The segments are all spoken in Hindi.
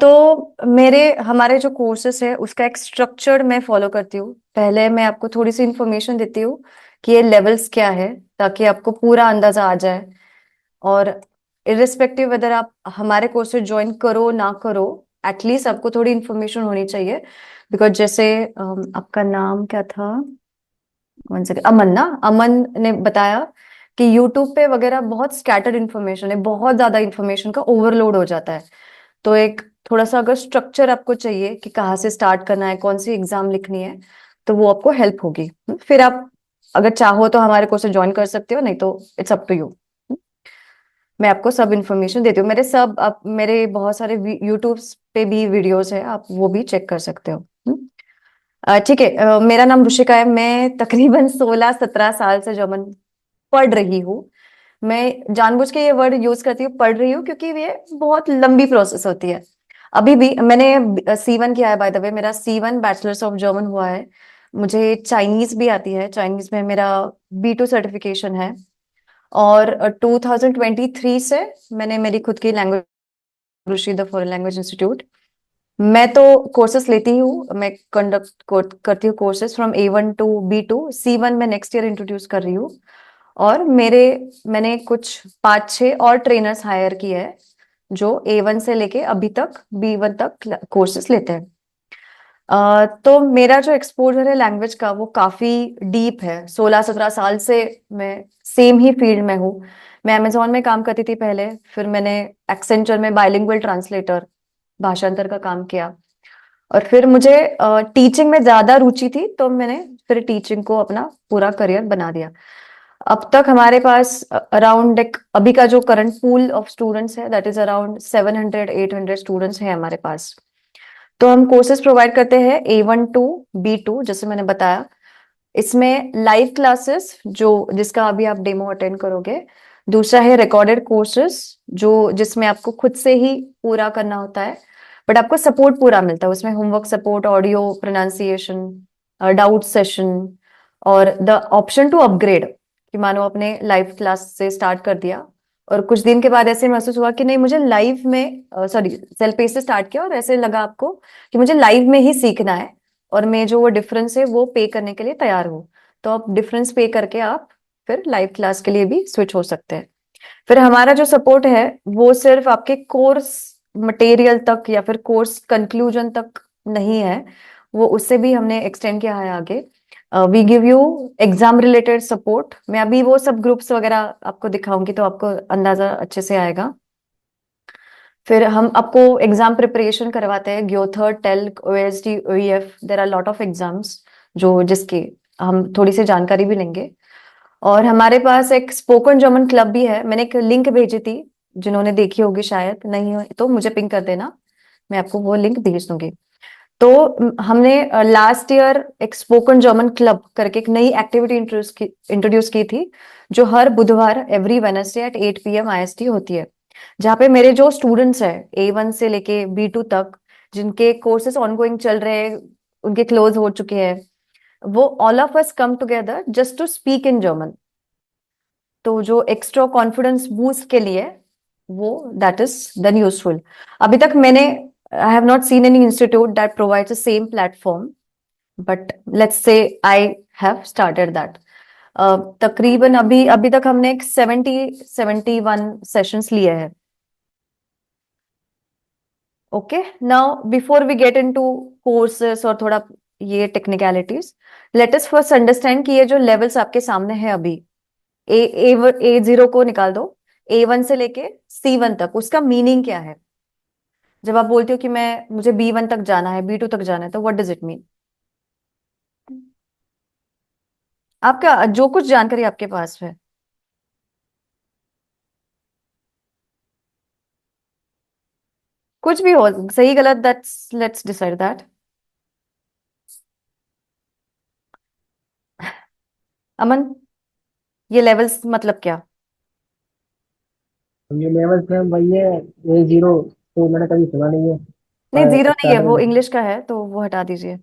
तो मेरे हमारे जो कोर्सेस है उसका एक स्ट्रक्चर मैं फॉलो करती हूँ। पहले मैं आपको थोड़ी सी इंफॉर्मेशन देती हूँ कि ये लेवल्स क्या है, ताकि आपको पूरा अंदाजा आ जाए। और इरिस्पेक्टिव वेदर आप हमारे कोर्स से ज्वाइन करो ना करो, एटलीस्ट आपको थोड़ी इन्फॉर्मेशन होनी चाहिए। बिकॉज जैसे आपका नाम क्या था? One second. अमन ना? अमन ने बताया कि यूट्यूब पे वगैरह बहुत स्कैटर्ड इन्फॉर्मेशन है, बहुत ज्यादा इन्फॉर्मेशन का ओवरलोड हो जाता है। तो एक थोड़ा सा अगर स्ट्रक्चर आपको चाहिए कि कहाँ से स्टार्ट करना है, कौन सी एग्जाम लिखनी है, तो वो आपको हेल्प होगी। फिर आप अगर चाहो तो हमारे कोर्स से ज्वाइन कर सकते हो, नहीं तो इट्स अप टू यू। मैं आपको सब इन्फॉर्मेशन देती हूँ। मेरे सब आप मेरे बहुत सारे यूट्यूब पे भी वीडियोस है, आप वो भी चेक कर सकते हो। ठीक है। मेरा नाम रुशिका है। मैं तकरीबन 16-17 साल से जर्मन पढ़ रही हूँ। मैं जानबूझ के ये वर्ड यूज करती हूँ, पढ़ रही हूँ, क्योंकि ये बहुत लंबी प्रोसेस होती है। अभी भी मैंने C1 किया है, बाय द वे। मेरा C1 बैचलर्स ऑफ जर्मन हुआ है। मुझे चाइनीज भी आती है। चाइनीज में मेरा B2 सर्टिफिकेशन है। और 2023 से मैंने मेरी खुद की language, Rishi the foreign language institute. मैं तो कोर्सेस लेती हूँ। मैं कंडक्ट करती हूँ courses from A1 to B2। C1 मैं नेक्स्ट ईयर इंट्रोड्यूस कर रही हूँ। और मैंने कुछ 5-6 और ट्रेनर्स हायर किए हैं, जो A1 से लेके अभी तक B1 तक कोर्सेस लेते हैं। तो मेरा जो एक्सपोजर है लैंग्वेज का, वो काफी डीप है। 16-17 साल से मैं सेम ही फील्ड में हूँ। मैं अमेजोन में काम करती थी पहले, फिर मैंने एक्सेंचर में बाइलिंगुअल ट्रांसलेटर, भाषांतर का काम किया। और फिर मुझे टीचिंग में ज्यादा रुचि थी, तो मैंने फिर टीचिंग को अपना पूरा करियर बना दिया। अब तक हमारे पास अराउंड एक अभी का जो करंट पूल ऑफ स्टूडेंट्स है, दैट इज अराउंड 700-800 स्टूडेंट्स हैं हमारे पास। तो हम कोर्सेज प्रोवाइड करते हैं A1 टू B2, जैसे मैंने बताया। इसमें लाइव क्लासेस, जो जिसका अभी आप डेमो अटेंड करोगे। दूसरा है रिकॉर्डेड कोर्सेज, जो जिसमें आपको खुद से ही पूरा करना होता है, बट आपको सपोर्ट पूरा मिलता है उसमें। Homework support, audio pronunciation, doubt session, और द ऑप्शन टू अपग्रेड, कि मानो आपने लाइव क्लास से स्टार्ट कर दिया और कुछ दिन के बाद ऐसे महसूस हुआ कि नहीं, मुझे लाइव में, सॉरी, सेल्फ पेज से स्टार्ट किया और ऐसे लगा आपको कि मुझे लाइव में ही सीखना है, और मैं जो वो डिफरेंस है वो पे करने के लिए तैयार हूँ। तो आप डिफरेंस पे करके आप फिर लाइव क्लास के लिए भी स्विच हो सकते हैं। फिर हमारा जो सपोर्ट है वो सिर्फ आपके कोर्स मटेरियल तक या फिर कोर्स कंक्लूजन तक नहीं है, वो उससे भी हमने एक्सटेंड किया है आगे। We give you exam related support. मैं अभी वो सब ग्रुप्स वगैरह आपको दिखाऊंगी, तो आपको अंदाजा अच्छे से आएगा। फिर हम आपको एग्जाम प्रिपरेशन करवाते हैं, Goethe, telc, OSD, OEF। There are lot of exams जो जिसके हम थोड़ी सी जानकारी भी लेंगे। और हमारे पास एक स्पोकन जर्मन क्लब भी है। मैंने एक लिंक भेजी थी, जिन्होंने देखी होगी, शायद नहीं हो तो मुझे पिंक कर देना, मैं आपको वो लिंक भेज दूंगी। तो हमने लास्ट ईयर एक स्पोकन जर्मन क्लब करके एक नई एक्टिविटी इंट्रोड्यूस की थी, जो हर बुधवार every Wednesday at 8 PM IST होती है। जहाँ पे मेरे जो स्टूडेंट्स हैं A1 से लेके B2 तक, जिनके कोर्सेज ऑनगोइंग चल रहे हैं, उनके क्लोज हो चुके हैं, वो all of us come together just to speak in German. तो जो एक्स्ट्रा कॉन्फिडेंस बूस्ट के लिए, वो दैट इज देन यूजफुल। अभी तक मैंने I have not seen any institute that provides the same platform, but let's say I have started that. तकरीबन अभी अभी तक हमने एक 71 सेशंस लिए हैं। Okay, now before we get into courses और थोड़ा ये technicalities, let us first understand कि ये जो लेवल्स आपके सामने है अभी, A0 को निकाल दो, A1 से लेके C1 तक, उसका मीनिंग क्या है? जब आप बोलते हो कि मुझे B1 तक जाना है, B2 तक जाना है, तो व्हाट डज इट मीन? आपका जो कुछ जानकारी आपके पास है। कुछ भी हो, सही गलत, दैट्स लेट्स डिसाइड दैट। अमन, ये लेवल्स मतलब क्या? ये लेवल से वही है। A0 तो मैंने कभी सुना नहीं है। नहीं, जीरो नहीं है, स्टार्टिंग वो में इंग्लिश का है, तो वो हटा दीजिए।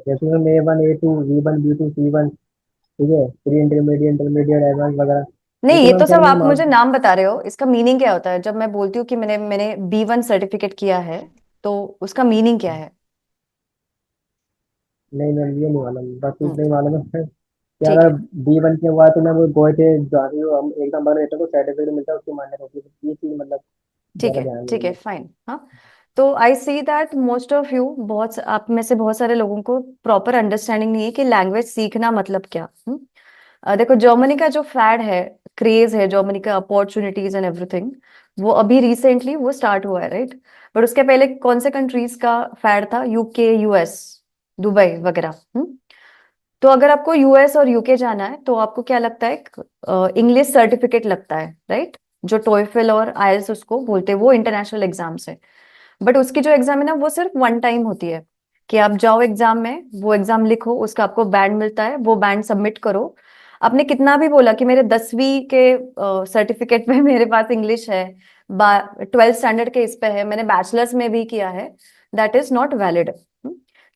जैसे A1 A2 B1 B2 C1, ठीक है, प्री इंटरमीडिएट इंटरमीडिएट एडवांस वगैरह। नहीं, ये तो ये मैम तो खैर सब मैंने आप मुझे नाम बता रहे हो, इसका मीनिंग क्या होता है जब मैं बोलती हूँ कि मैंने B1 सर्टिफिकेट किया है, तो उसका मीनिंग क्या है? नहीं मैम ये नहीं मालूम, बस हम्म। इतना ही मालूम है कि ठीक अगर है। B1 के हुआ तो मैं वो गोए थे जहाँ से हम एग्जाम वगैरह देते हैं तो सर्टिफिकेट मिलता है, उसकी मान्यता होती है, ये चीज मतलब ठीक ज्यादा है। ध्यान नहीं है ठीक है, मैम। फाइन। हाँ, तो I see that most of you, आप में से बहुत सारे लोगों को प्रॉपर अंडरस्टैंडिंग नहीं है कि लैंग्वेज सीखना मतलब क्या। देखो, जर्मनी का जो फैड है, क्रेज है जर्मनी का, अपॉर्चुनिटीज एंड एवरीथिंग, वो अभी रिसेंटली वो स्टार्ट हुआ है, राइट? बट उसके पहले कौन से कंट्रीज का फैड था? यूके, यूएस, दुबई वगैरह। तो अगर आपको यूएस और यूके जाना है तो आपको क्या लगता है? इंग्लिश सर्टिफिकेट लगता है, राइट? जो टोएफल और आईएलटीएस उसको बोलते हैं, वो इंटरनेशनल एग्जाम्स है। बट उसकी जो एग्जाम है ना, वो सिर्फ वन टाइम होती है, कि आप जाओ एग्जाम में, वो एग्जाम लिखो, उसका आपको बैंड मिलता है, वो बैंड सबमिट करो। आपने कितना भी बोला कि मेरे 10वीं के सर्टिफिकेट में मेरे पास इंग्लिश है, 12th स्टैंडर्ड के इस पे है, मैंने बैचलर्स में भी किया है, दैट इज नॉट वैलिड।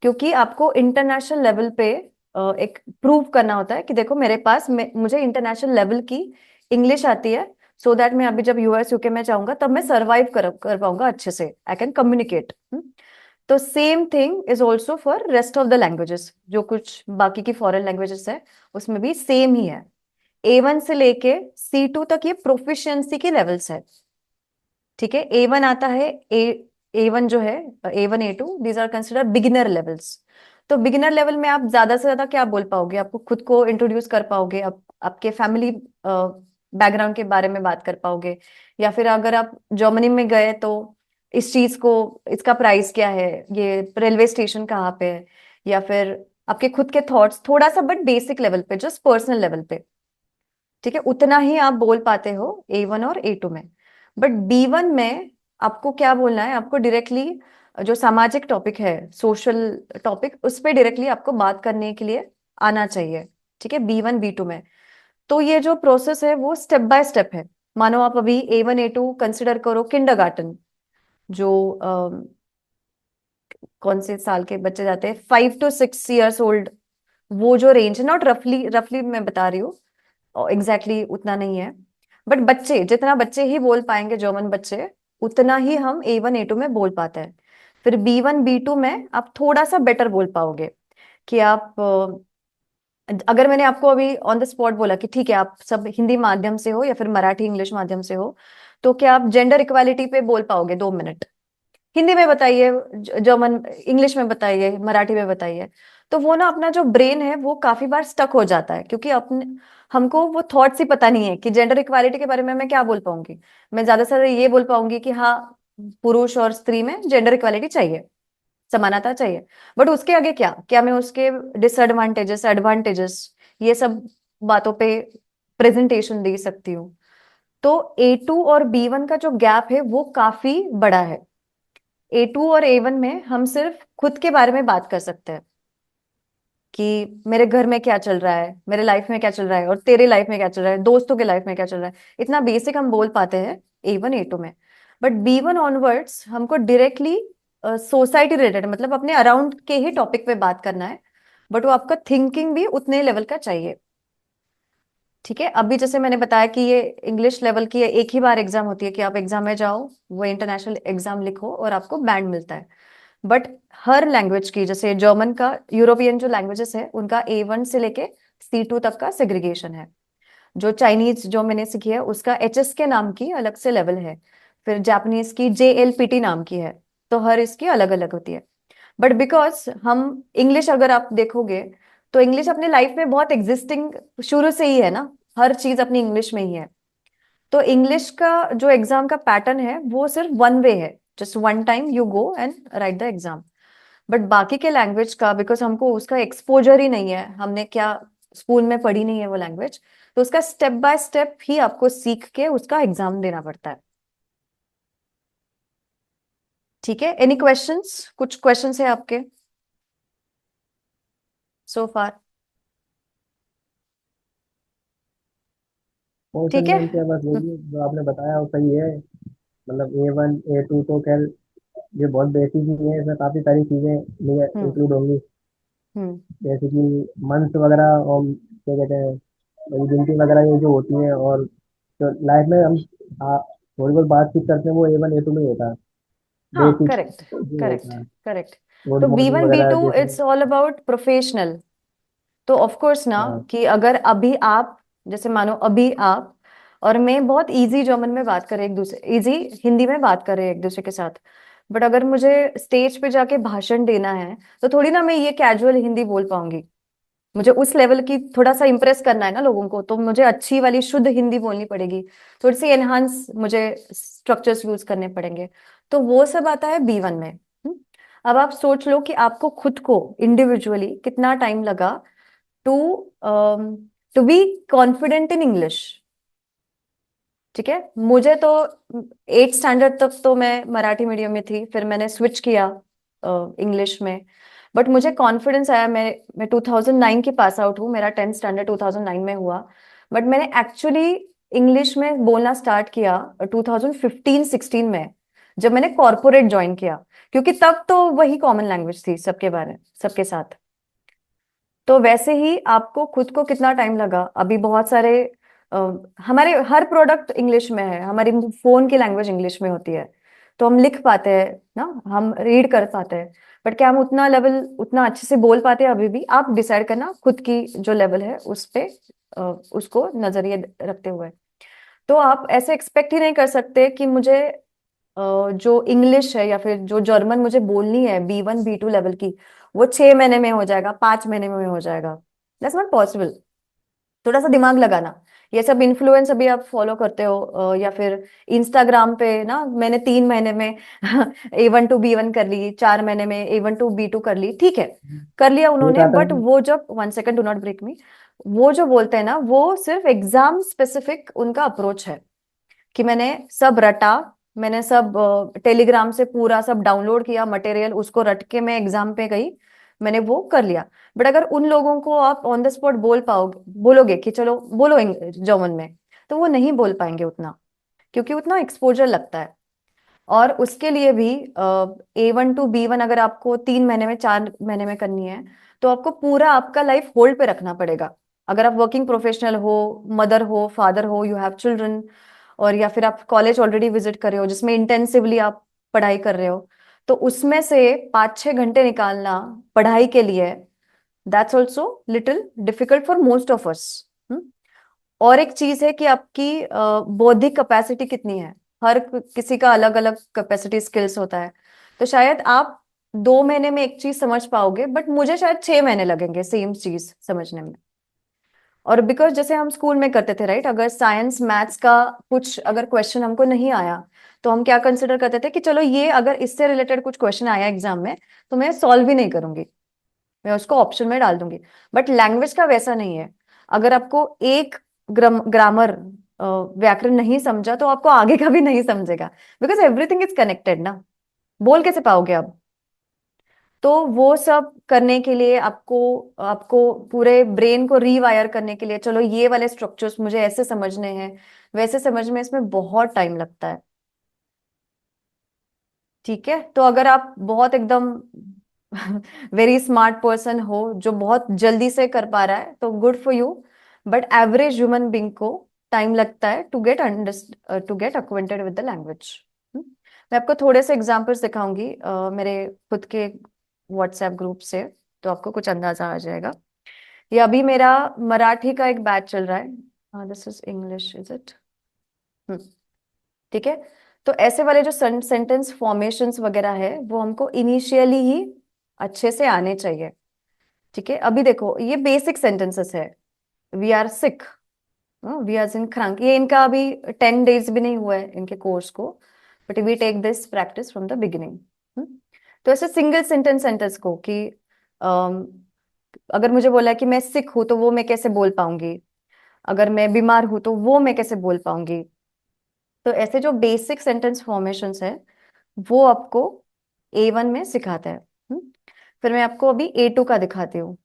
क्योंकि आपको इंटरनेशनल लेवल पे एक प्रूव करना होता है कि देखो मेरे पास मुझे इंटरनेशनल लेवल की इंग्लिश आती है, सो दैट मैं अभी जब यूएस यूके में जाऊंगा तब मैं सरवाइव कर पाऊंगा अच्छे से, आई कैन कम्युनिकेट। तो same thing is also for rest of the languages, जो कुछ बाकी की फॉरेन लैंग्वेजेस है, उसमें भी सेम ही है। A1 से लेके C2 तक ये प्रोफिशिएंसी के लेवल्स है। ठीक है, A1 आता है, A1 जो है, A1 A2, these are consider beginner levels. तो बिगिनर लेवल में आप ज्यादा से ज्यादा क्या बोल पाओगे? आपको खुद को इंट्रोड्यूस कर पाओगे, आप आपके फैमिली बैकग्राउंड के बारे में बात कर पाओगे, या फिर अगर आप जर्मनी में गए तो इस चीज को, इसका प्राइस क्या है, ये रेलवे स्टेशन कहाँ पे है, या फिर आपके खुद के थॉट्स, थोड़ा सा बट बेसिक लेवल पे, जस्ट पर्सनल लेवल पे। ठीक है, उतना ही आप बोल पाते हो A1 और A2 में। बट B1 में आपको क्या बोलना है? आपको डायरेक्टली जो सामाजिक टॉपिक है, सोशल टॉपिक, उस पे डायरेक्टली आपको बात करने के लिए आना चाहिए। ठीक है, B1 B2 में। तो ये जो प्रोसेस है वो स्टेप बाय स्टेप है। मानो आप अभी A1 A2 कंसिडर करो किंडरगार्टन, जो कौन से साल के बच्चे जाते हैं, 5 to 6 years ओल्ड, वो जो रेंज है, नॉट रफली, रफली मैं बता रही हूँ, एग्जैक्टली उतना नहीं है, बट बच्चे, जितना बच्चे ही बोल पाएंगे जर्मन बच्चे, उतना ही हम A1 A2 में बोल पाते हैं। फिर B1 B2 में आप थोड़ा सा बेटर बोल पाओगे, कि आप अगर मैंने आपको अभी ऑन द स्पॉट बोला कि ठीक है आप सब हिंदी माध्यम से हो या फिर मराठी इंग्लिश माध्यम से हो, तो क्या आप जेंडर इक्वालिटी पे बोल पाओगे 2 मिनट? हिंदी में बताइए, जर्मन इंग्लिश में बताइए, मराठी में बताइए। तो वो ना, अपना जो ब्रेन है वो काफी बार स्टक हो जाता है, क्योंकि अपने हमको वो थॉट्स ही पता नहीं है कि जेंडर इक्वालिटी के बारे में मैं क्या बोल पाऊंगी। मैं ज्यादा से ज्यादा ये बोल पाऊंगी कि हाँ, पुरुष और स्त्री में जेंडर इक्वालिटी चाहिए, समानता चाहिए। बट उसके आगे क्या क्या मैं उसके डिसएडवांटेजेस, एडवांटेजेस, ये सब बातों पे प्रेजेंटेशन दे सकती हूँ? तो A2 और B1 का जो गैप है वो काफी बड़ा है। A2 और A1 में हम सिर्फ खुद के बारे में बात कर सकते हैं, कि मेरे घर में क्या चल रहा है, मेरे लाइफ में क्या चल रहा है, और तेरे लाइफ में क्या चल रहा है, दोस्तों के लाइफ में क्या चल रहा है। इतना बेसिक हम बोल पाते हैं A1 A2 में। बट B1 ऑनवर्ड्स हमको डायरेक्टली सोसाइटी रिलेटेड, मतलब अपने अराउंड के ही टॉपिक पे बात करना है, बट वो आपका थिंकिंग भी उतने लेवल का चाहिए। ठीक है, अभी जैसे मैंने बताया कि ये इंग्लिश लेवल की एक ही बार एग्जाम होती है, कि आप एग्जाम में जाओ, वो इंटरनेशनल एग्जाम लिखो और आपको बैंड मिलता है। बट हर लैंग्वेज की, जैसे जर्मन का, यूरोपियन जो लैंग्वेजेस है उनका A1 से लेके C2 तक का सेग्रीगेशन है। जो चाइनीज जो मैंने सीखी है उसका HSK नाम की अलग से लेवल है। फिर जापानीज की JLPT नाम की है। तो हर इसकी अलग अलग होती है। बट बिकॉज हम इंग्लिश, अगर आप देखोगे तो इंग्लिश अपने लाइफ में बहुत एग्जिस्टिंग शुरू से ही है ना, हर चीज अपनी इंग्लिश में ही है। तो इंग्लिश का जो एग्जाम का पैटर्न है वो सिर्फ वन वे है, just one time you go and right the exam. But बाकी के लैंग्वेज का, बिकॉज हमको उसका एक्सपोजर ही नहीं है, हमने क्या स्कूल में पढ़ी नहीं है वो लैंग्वेज, तो उसका स्टेप बाय स्टेप ही आपको सीख के उसका एग्जाम देना पड़ता है। ठीक है, एनी क्वेश्चंस? कुछ क्वेश्चंस है आपके सो फार? क्वेश्चन ठीक है। मैम क्या, बस यही जो आपने बताया वो सही है। मतलब A1 A2 तो खैर ये बहुत बेसिक ही है, इसमें काफ़ी सारी चीज़ें हम्म। इंक्लूड होंगी, हम्म। जैसे कि मंथ वगैरह और क्या कहते हैं, वही गिनती वगैरह ये जो होती है, और तो लाइफ में हम आ, थोड़ी बहुत बातचीत करते हैं, वो A1 A2 में ही होता है। हाँ, बेसिक करेक्ट, जो करेक्ट, होता है, करेक्ट। गुड तो बी मॉर्निंग वन बी वगैरह टू जैसे। It's all about professional. तो ऑफ कोर्स ना, हाँ। कि अगर अभी आप, जैसे मानो अभी आप और मैं बहुत इजी जर्मन में बात करें एक दूसरे, इजी हिंदी में बात करें एक दूसरे के साथ, बट अगर मुझे स्टेज पे जाके भाषण देना है, तो थोड़ी ना मैं ये कैजुअल हिंदी बोल पाऊंगी। मुझे उस लेवल की थोड़ा सा इंप्रेस करना है ना लोगों को, तो मुझे अच्छी वाली शुद्ध हिंदी बोलनी पड़ेगी। थोड़ी सी एनहांस मुझे स्ट्रक्चर्स यूज करने पड़ेंगे। तो वो सब आता है B1 में। अब आप सोच लो कि आपको खुद को इंडिविजुअली कितना टाइम लगा to to be confident in English. ठीक है, मुझे तो 8 स्टैंडर्ड तक तो मैं मराठी मीडियम में थी, फिर मैंने स्विच किया इंग्लिश में। बट मुझे कॉन्फिडेंस आया, मैं 2009 की पास आउट हूँ, मेरा 10th स्टैंडर्ड 2009 में हुआ। बट मैंने एक्चुअली इंग्लिश में बोलना स्टार्ट किया 2015-16 में, जब मैंने कॉर्पोरेट ज्वाइन किया। क्योंकि तब तो वही कॉमन लैंग्वेज थी सबके बारे, सबके साथ। तो वैसे ही आपको खुद को कितना टाइम लगा, अभी बहुत सारे अ, हमारे हर प्रोडक्ट इंग्लिश में है, हमारी फोन की लैंग्वेज इंग्लिश में होती है। तो हम लिख पाते हैं ना, हम रीड कर पाते हैं। बट क्या हम उतना लेवल, उतना अच्छे से बोल पाते हैं? अभी भी आप डिसाइड करना खुद की जो लेवल है उस पे, उसको नजरिए रखते हुए। तो आप ऐसे एक्सपेक्ट ही नहीं कर सकते कि मुझे जो इंग्लिश है या फिर जो जर्मन मुझे बोलनी है B1 B2 लेवल की, वो 6 महीने में हो जाएगा, 5 महीने में हो जाएगा। That's not possible. थोड़ा सा दिमाग लगाना। ये सब इन्फ्लुएंस अभी आप फॉलो करते हो, या फिर इंस्टाग्राम पे ना, मैंने 3 महीने में A1 to B1 कर ली, 4 महीने में A1 to B2 कर ली, ठीक है, कर लिया ये उन्होंने। कहा था। बट वो जब, 1 सेकेंड, डू नॉट ब्रेक मी। वो जो बोलते हैं ना, वो सिर्फ एग्जाम स्पेसिफिक उनका अप्रोच है, कि मैंने सब रटा, मैंने सब टेलीग्राम से पूरा सब डाउनलोड किया मटेरियल, उसको रट के मैं एग्जाम पे गई, मैंने वो कर लिया। बट अगर उन लोगों को आप ऑन द स्पॉट बोलोगे कि चलो बोलो जर्मन में, तो वो नहीं बोल पाएंगे उतना, क्योंकि उतना एक्सपोजर लगता है। और उसके लिए भी A1 to B1 अगर आपको 3 महीने में, 4 महीने में करनी है, तो आपको पूरा आपका लाइफ होल्ड पे रखना पड़ेगा। अगर आप वर्किंग प्रोफेशनल हो, मदर हो, फादर हो, यू हैव चिल्ड्रन, और या फिर आप कॉलेज ऑलरेडी विजिट कर रहे हो जिसमें इंटेंसिवली आप पढ़ाई कर रहे हो, तो उसमें से 5-6 घंटे निकालना पढ़ाई के लिए, that's also little difficult for most of us. और एक चीज है कि आपकी बौद्धिक कैपेसिटी कितनी है। हर किसी का अलग अलग कैपेसिटी स्किल्स होता है। तो शायद आप 2 महीने में एक चीज समझ पाओगे, बट मुझे शायद 6 महीने लगेंगे सेम चीज समझने में। और बिकॉज जैसे हम स्कूल में करते थे, राइट, अगर साइंस मैथ्स का कुछ अगर क्वेश्चन हमको नहीं आया, तो हम क्या कंसिडर करते थे कि चलो ये अगर इससे रिलेटेड कुछ क्वेश्चन आया एग्जाम में, तो मैं सॉल्व ही नहीं करूंगी, मैं उसको ऑप्शन में डाल दूंगी। बट लैंग्वेज का वैसा नहीं है। अगर आपको एक ग्रामर, व्याकरण नहीं समझा, तो आपको आगे का भी नहीं समझेगा, बिकॉज एवरीथिंग इज कनेक्टेड ना। बोल कैसे पाओगे आप? तो वो सब करने के लिए आपको आपको पूरे ब्रेन को रीवायर करने के लिए, चलो ये वाले स्ट्रक्चर्स मुझे ऐसे समझने हैं, वैसे समझ में, इसमें बहुत टाइम लगता है। ठीक है, तो अगर आप बहुत एकदम वेरी स्मार्ट पर्सन हो जो बहुत जल्दी से कर पा रहा है, तो good for you. But average human being को टाइम लगता है to get acquainted with the language. मैं आपको थोड़े से एग्जांपल्स दिखाऊंगी मेरे खुद के व्हाट्सएप ग्रुप से, तो आपको कुछ अंदाजा आ जाएगा। ये अभी मेरा मराठी का एक बैच चल रहा है, this is English, is it? ठीक है। तो ऐसे वाले जो सेंटेंस फॉर्मेशंस वगैरह है, वो हमको इनिशियली ही अच्छे से आने चाहिए। ठीक है, अभी देखो ये बेसिक सेंटेंसेस है। वी आर सिक, वी आर इन क्रंक, ये इनका अभी 10 डेज भी नहीं हुआ है इनके कोर्स को। But we take this practice from the beginning. तो ऐसे सिंगल सेंटेंस को कि अम, अगर मुझे बोला है कि मैं सिक हूं, तो वो मैं कैसे बोल पाऊंगी? अगर मैं बीमार हूं, तो वो मैं कैसे बोल पाऊंगी? तो ऐसे जो बेसिक सेंटेंस फॉर्मेशंस है, वो आपको A1 में सिखाता है। फिर मैं आपको अभी A2 का दिखाती हूँ।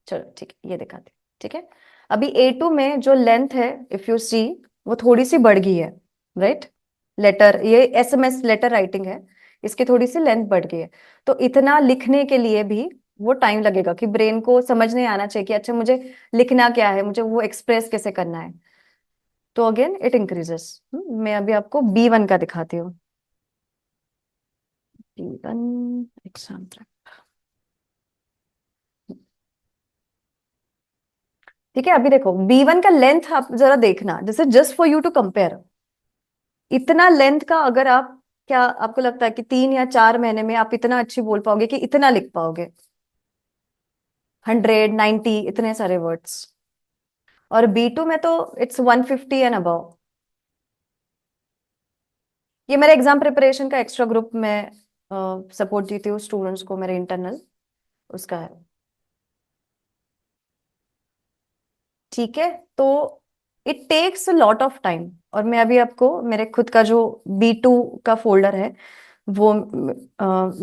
चलो ठीक है, ये दिखाती हूँ। ठीक है, अभी A2 में जो लेंथ है, इफ यू सी, वो थोड़ी सी बढ़ गई है, राइट। लेटर, ये SMS लेटर राइटिंग है, इसकी थोड़ी सी लेंथ बढ़ गई है। तो इतना लिखने के लिए भी वो टाइम लगेगा, कि ब्रेन को समझ नहीं आना चाहिए कि अच्छा मुझे लिखना क्या है, मुझे वो एक्सप्रेस कैसे करना है। तो अगेन इट इंक्रीजेस। मैं अभी आपको B1 का दिखाती हूँ। B1 exam. ठीक है, अभी देखो B1 का लेंथ आप जरा देखना, जैसे just for you to compare, इतना लेंथ का अगर आप, क्या आपको लगता है कि 3 या 4 महीने में आप इतना अच्छी बोल पाओगे कि इतना लिख पाओगे? 190 इतने सारे वर्ड्स। और B2 में तो इट्स 150 एंड अबव। ये मेरे एग्जाम प्रिपरेशन का एक्स्ट्रा ग्रुप में सपोर्ट देती हूँ स्टूडेंट्स को, मेरे इंटरनल उसका है। ठीक है, तो it takes a lot of time. और मैं अभी आपको मेरे खुद का जो B2 का फोल्डर है वो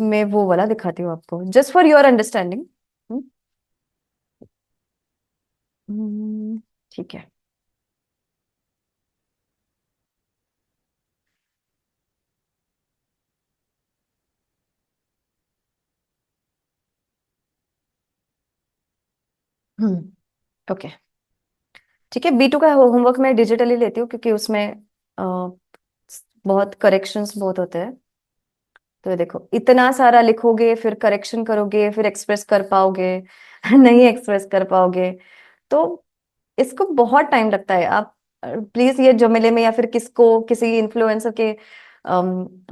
मैं वो वाला दिखाती हूँ आपको, जस्ट फॉर योर अंडरस्टैंडिंग। ठीक है। ओके। ठीक है, B2 का होमवर्क मैं डिजिटली लेती हूँ क्योंकि उसमें बहुत करेक्शंस बहुत होते हैं। तो ये देखो, इतना सारा लिखोगे, फिर करेक्शन करोगे, फिर एक्सप्रेस कर पाओगे नहीं एक्सप्रेस कर पाओगे, तो इसको बहुत टाइम लगता है। आप प्लीज ये जमेले में या फिर किसको किसी इन्फ्लुएंसर के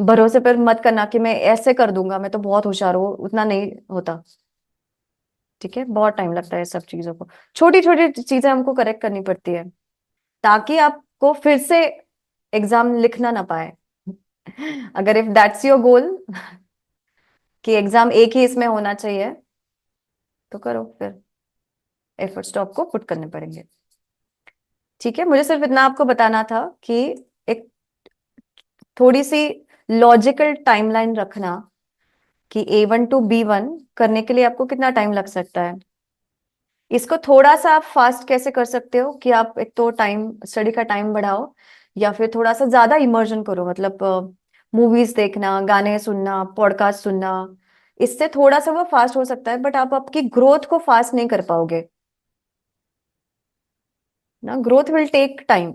भरोसे पर मत करना कि मैं ऐसे कर दूंगा, मैं तो बहुत होशियार हूँ, उतना नहीं होता। ठीक है, बहुत टाइम लगता है सब चीजों को। छोटी छोटी चीजें हमको करेक्ट करनी पड़ती है ताकि आपको फिर से एग्जाम लिखना ना पाए। अगर इफ दैट्स योर गोल कि एग्जाम एक ही इसमें होना चाहिए, तो करो फिर, एफर्ट्स तो आपको पुट करने पड़ेंगे। ठीक है, मुझे सिर्फ इतना आपको बताना था कि एक थोड़ी सी लॉजिकल टाइमलाइन रखना कि A1 to B1 करने के लिए आपको कितना टाइम लग सकता है। इसको थोड़ा सा आप फास्ट कैसे कर सकते हो कि आप एक तो टाइम स्टडी का टाइम बढ़ाओ, या फिर थोड़ा सा ज्यादा इमर्जन करो, मतलब मूवीज देखना, गाने सुनना, पॉडकास्ट सुनना। इससे थोड़ा सा वो फास्ट हो सकता है, बट आप आपकी ग्रोथ को फास्ट नहीं कर पाओगे ना। Growth will take time.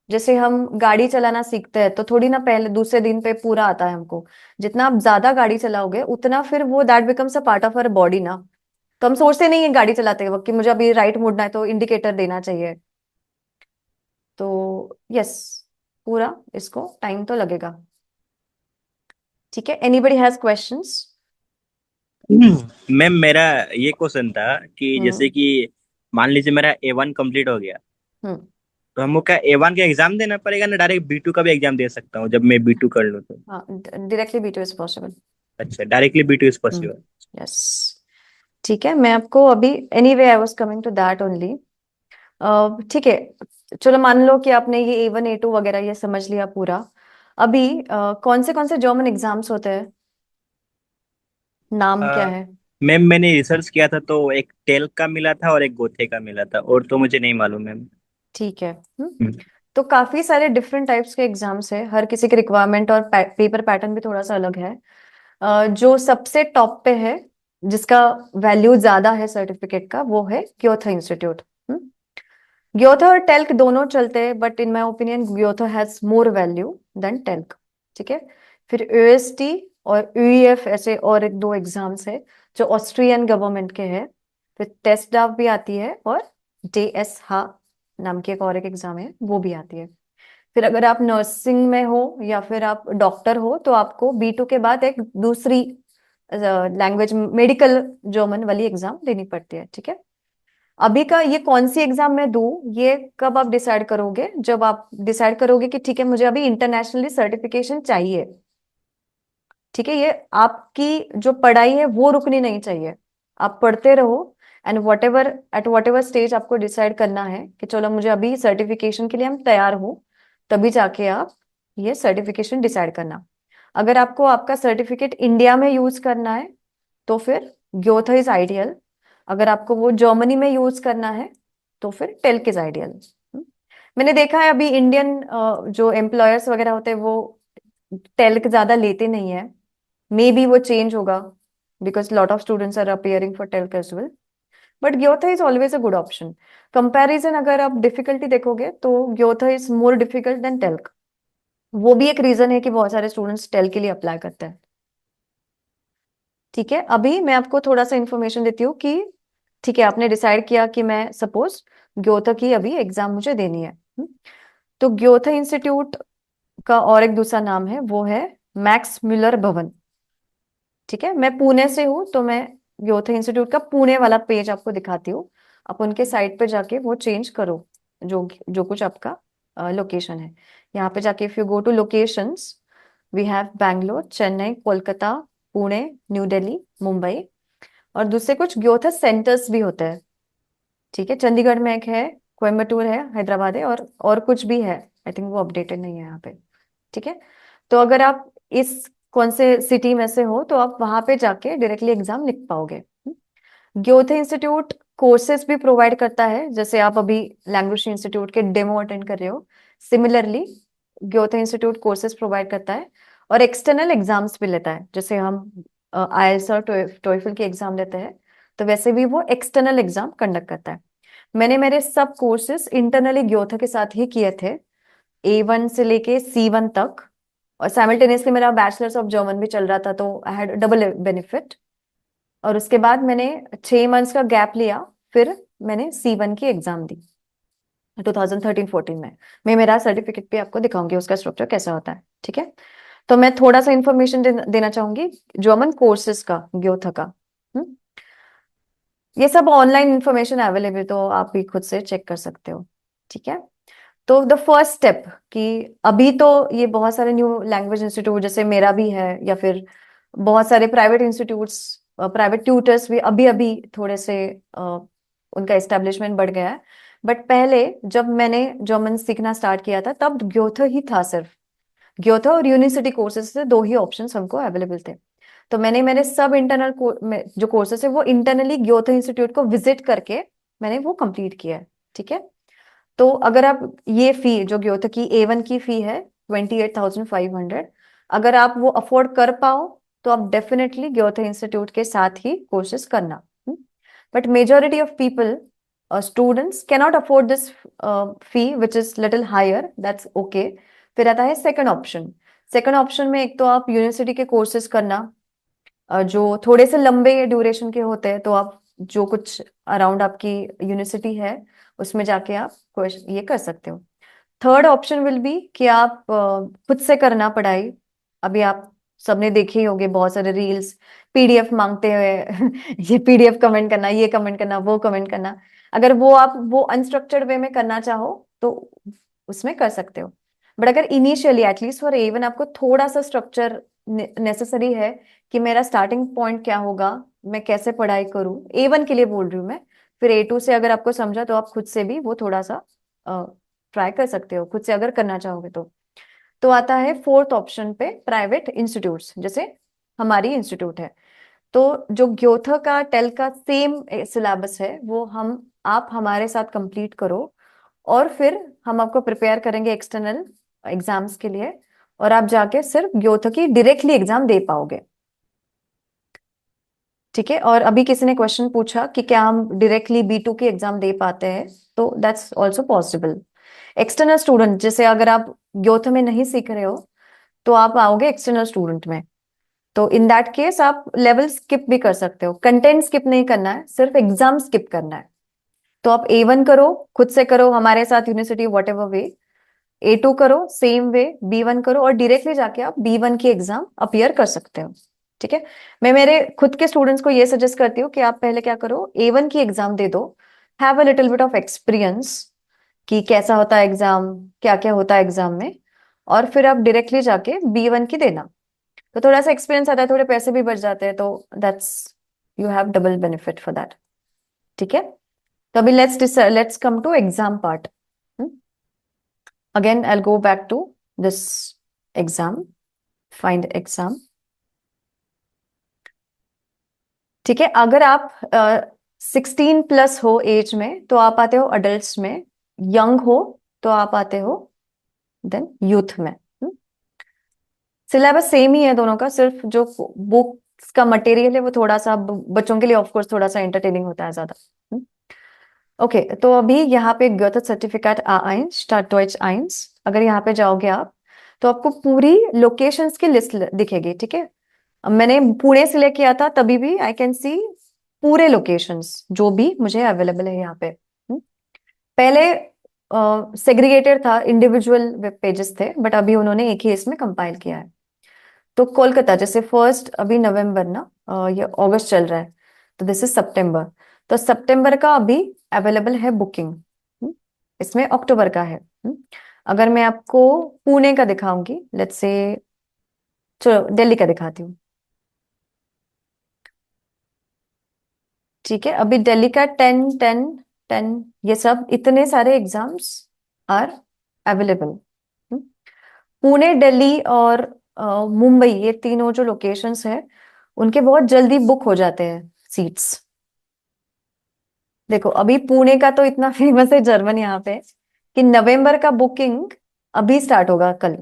जैसे हम गाड़ी चलाना सीखते हैं तो थोड़ी ना पहले दूसरे दिन पे पूरा आता है हमको। जितना आप ज्यादा गाड़ी चलाओगे उतना फिर वो that becomes a part of our body ना। तो हम सोचते नहीं है गाड़ी चलाते वक्त कि मुझे अभी राइट मुड़ना है तो इंडिकेटर देना चाहिए। तो यस, पूरा इसको टाइम तो लगेगा। ठीक है, एनीबडी हैज क्वेश्चंस? मैम मेरा ये क्वेश्चन था कि जैसे हम्म। कि मान लीजिए मेरा A1 कंप्लीट हो गया, हम्म। तो हमको क्या A1 का एग्जाम देना पड़ेगा ना डायरेक्ट B2 का भी एग्जाम दे सकता हूँ जब मैं B2 कर लूँ तो? हाँ, डायरेक्टली B2 इज पॉसिबल। अच्छा, directly B2 is hmm. Possible. Yes. ठीक है, मैं आपको अभी anyway I was coming to that only. ठीक है, चलो मान लो कि आपने ये A1 A2 वगैरह ये समझ लिया पूरा। अभी कौन से जर्मन एग्जाम्स होते हैं, नाम क्या है? मैम मैंने रिसर्च किया था तो एक टेल का मिला था और एक गोथे का मिला था, और तो मुझे नहीं मालूम मैम। ठीक है। तो काफी सारे डिफरेंट टाइप्स के एग्जाम्स है, हर किसी के रिक्वायरमेंट और पेपर पैटर्न भी थोड़ा सा अलग है। जो सबसे टॉप पे है, जिसका वैल्यू ज्यादा है सर्टिफिकेट का, वो है ग्योथे इंस्टीट्यूट। ग्योथे और टेल्क दोनों चलते हैं, but in my opinion Goethe has more value than telc. ठीक है, फिर यूएसटी और यूईएफ ऐसे और एक दो एग्जाम्स है जो ऑस्ट्रियन गवर्नमेंट के हैं। फिर टेस्ट डाफ भी आती है, और जेएस हा नाम की एक और एक एग्जाम है वो भी आती है। फिर अगर आप नर्सिंग में हो या फिर आप डॉक्टर हो तो आपको B2 के बाद एक दूसरी लैंग्वेज मेडिकल जर्मन वाली एग्जाम देनी पड़ती है। ठीक है, अभी का ये कौन सी एग्जाम मैं दूं, ये कब आप डिसाइड करोगे? जब आप डिसाइड करोगे कि ठीक है मुझे अभी इंटरनेशनली सर्टिफिकेशन चाहिए। ठीक है, ये आपकी जो पढ़ाई है वो रुकनी नहीं चाहिए, आप पढ़ते रहो। एंड वट एवर स्टेज आपको डिसाइड करना है कि चलो मुझे अभी सर्टिफिकेशन के लिए हम तैयार हो, तभी जाके आप ये सर्टिफिकेशन डिसाइड करना। अगर आपको आपका सर्टिफिकेट इंडिया में यूज करना है तो फिर ग्योथा इज आइडियल। अगर आपको वो जर्मनी में यूज करना है तो फिर टेल्क इज आइडियल। मैंने देखा है अभी इंडियन जो एम्प्लॉयर्स वगैरह होते हैं वो टेल्क ज्यादा लेते नहीं है। मे बी वो चेंज होगा because lot of students are appearing for telc as well. But Goethe is always a good option. Comparison अगर आप डिफिकल्टी देखोगे तो Goethe is more difficult than telc. वो भी एक रीजन है कि बहुत सारे स्टूडेंट्स टेल्क के लिए अप्लाई करते हैं। ठीक है, अभी मैं आपको थोड़ा सा इंफॉर्मेशन देती हूँ कि ठीक है, आपने डिसाइड किया कि मैं सपोज ग्योथा की अभी एग्जाम मुझे देनी है। तो ग्योथा इंस्टीट्यूट का और एक दूसरा नाम है, वो है मैक्स म्यूलर भवन। ठीक है, मैं पुणे से हूँ तो मैं ग्योथा इंस्टीट्यूट का पुणे वाला पेज आपको दिखाती हूँ। आप उनके साइट पे जाके वो चेंज करो, जो जो कुछ आपका लोकेशन है। यहाँ पे जाके if you go to locations, we have Bangalore, Chennai, Kolkata, Pune, New Delhi, Mumbai, और दूसरे कुछ ग्योथा सेंटर्स भी होते हैं। ठीक है, चंडीगढ़ में एक है, कोयम्बटूर है, हैदराबाद है, और कुछ भी है। आई थिंक वो अपडेटेड नहीं है यहाँ पे। ठीक है, तो अगर आप इस कौन से सिटी में से हो तो आप वहां पे जाके डायरेक्टली एग्जाम लिख पाओगे। ग्योथा इंस्टीट्यूट कोर्सेज भी प्रोवाइड करता है, जैसे आप अभी लैंग्वेज इंस्टीट्यूट के डेमो अटेंड कर रहे हो, सिमिलरली ग्योथा इंस्टीट्यूट कोर्सेज प्रोवाइड करता है और एक्सटर्नल एग्जाम्स भी लेता है। जैसे हम आईएलटीएस और टोएफल की एग्जाम लेते हैं, तो वैसे भी वो एक्सटर्नल एग्जाम कंडक्ट करता है। मैंने मेरे सब कोर्सेज इंटरनली ग्योथा के साथ ही किए थे, A1 से लेके C1 तक, और साइमल्टेनियसली मेरा बैचलर्स ऑफ जर्मन भी चल रहा था, तो आई हैड डबल बेनिफिट। और उसके बाद मैंने 6 मंथ्स का गैप लिया, फिर मैंने C1 की एग्जाम दी 2013-14 में। मैं मेरा सर्टिफिकेट भी आपको दिखाऊंगी उसका स्ट्रक्चर कैसा होता है। ठीक है, तो मैं थोड़ा सा इंफॉर्मेशन देना चाहूंगी जर्मन कोर्सेज का, ग्योथा का। हम्म? ये सब ऑनलाइन इंफॉर्मेशन अवेलेबल, तो आप भी खुद से चेक कर सकते हो। ठीक है, तो द फर्स्ट स्टेप कि अभी तो ये बहुत सारे न्यू लैंग्वेज इंस्टीट्यूट जैसे मेरा भी है, या फिर बहुत सारे प्राइवेट इंस्टीट्यूट्स, प्राइवेट ट्यूटर्स भी अभी अभी थोड़े से उनका एस्टेब्लिशमेंट बढ़ गया है। बट पहले जब मैंने जर्मन सीखना स्टार्ट किया था तब ग्योथा ही था सिर्फ। ग्योथा और यूनिवर्सिटी कोर्सेज से दो ही ऑप्शंस हमको अवेलेबल थे। तो मैंने मेरे सब इंटरनल जो कोर्सेज है वो इंटरनली ग्योथा इंस्टीट्यूट को विजिट करके मैंने वो कंप्लीट किया है। ठीक है, तो अगर आप ये फी जो ग्योथा की A1 की फी है 28,500, अगर आप वो अफोर्ड कर पाओ तो आप डेफिनेटली ग्योथा इंस्टीट्यूट के साथ ही कोर्सेज करना। But majority of people students cannot afford this fee which is little higher, that's okay. फिर आता है सेकंड ऑप्शन। सेकंड ऑप्शन में एक तो आप यूनिवर्सिटी के कोर्सेज करना, जो थोड़े से लंबे ड्यूरेशन के होते हैं, तो आप जो कुछ अराउंड आपकी यूनिवर्सिटी है उसमें जाके आप ये कर सकते हो। थर्ड ऑप्शन विल बी कि आप खुद से करना पढ़ाई। अभी आप सबने देखे ही होंगे बहुत सारे रील्स, पीडीएफ मांगते हुए ये पीडीएफ कमेंट करना, ये कमेंट करना, वो कमेंट करना। अगर वो आप वो अनस्ट्रक्चर्ड वे में करना चाहो तो उसमें कर सकते हो। बट अगर इनिशियली एटलीस्ट फॉर A1 आपको थोड़ा सा स्ट्रक्चर नेसेसरी है कि मेरा स्टार्टिंग पॉइंट क्या होगा, मैं कैसे पढ़ाई करूं, A1 के लिए बोल रही हूँ मैं। फिर A2 से अगर आपको समझा तो आप खुद से भी वो थोड़ा सा ट्राई कर सकते हो, खुद से अगर करना चाहोगे तो आता है फोर्थ ऑप्शन पे, प्राइवेट इंस्टीट्यूट्स जैसे हमारी इंस्टीट्यूट है। तो जो ग्योथा का टेल का सेम सिलेबस है वो आप हमारे साथ कंप्लीट करो, और फिर हम आपको प्रिपेयर करेंगे एक्सटर्नल एग्जाम्स के लिए, और आप जाके सिर्फ ग्योथा की डायरेक्टली एग्जाम दे पाओगे। ठीक है, और अभी किसी ने क्वेश्चन पूछा कि क्या हम डायरेक्टली B2 की एग्जाम दे पाते हैं, तो that's also possible. External student, जैसे अगर आप ग्योथा में नहीं सीख रहे हो तो आप आओगे एक्सटर्नल स्टूडेंट में, तो इन दैट केस आप लेवल स्किप भी कर सकते हो। कंटेंट स्किप नहीं करना है, सिर्फ एग्जाम स्किप करना है। तो आप A1 करो, खुद से करो हमारे साथ university what ever way, A2 करो सेम वे, B1 करो, और डायरेक्टली जाके आप B1 की एग्जाम अपियर कर सकते हो। ठीक है, मैं मेरे खुद के स्टूडेंट्स को ये सजेस्ट करती हूँ कि आप पहले क्या करो, A1 की एग्जाम दे दो, have a little bit of experience कि कैसा होता है एग्जाम, क्या क्या होता है एग्जाम में, और फिर आप डायरेक्टली जाके B1 की देना। तो थोड़ा सा एक्सपीरियंस आता है, थोड़े पैसे भी बच जाते हैं, तो that's you have double benefit for that. ठीक है, तो अभी let's come to exam part. Again I go back to this exam, find exam. ठीक है, अगर आप 16+ हो एज में तो आप आते हो अडल्ट में, यंग हो तो आप आते हो देन यूथ में। सिलेबस सेम ही है दोनों का, सिर्फ जो बुक का मटेरियल है वो थोड़ा सा बच्चों के लिए ऑफ कोर्स थोड़ा सा एंटरटेनिंग होता है ज्यादा। ओके, तो अभी यहाँ पे Goethe certificate A1 start Deutsche 1, अगर यहाँ पे जाओगे आप तो आपको पूरी लोकेशंस की लिस्ट दिखेगी, ठीक है। अब मैंने पुणे सिलेक्ट किया था, तभी भी आई कैन सी पूरे लोकेशंस जो भी मुझे अवेलेबल है यहाँ पे। पहले सेग्रीगेटेड था, इंडिविजुअल वेब पेजेस थे, बट अभी उन्होंने एक ही इसमें कंपाइल किया है। तो कोलकाता जैसे फर्स्ट, अभी नवंबर ना, ये अगस्त चल रहा है, तो दिस इज सितंबर। तो सितंबर का अभी अवेलेबल है बुकिंग। इसमें अक्टूबर का है। अगर मैं आपको पुणे का दिखाऊंगी, लेट्स से, चलो दिल्ली का दिखाती हूँ। ठीक है, अभी दिल्ली का 10 10 10, ये सब इतने सारे exams are available. Pune, Delhi और मुंबई, ये तीनों जो लोकेशंस है उनके बहुत जल्दी बुक हो जाते हैं सीट्स। देखो अभी पुणे का तो इतना फेमस है जर्मन यहाँ पे कि नवंबर का बुकिंग अभी स्टार्ट होगा कल।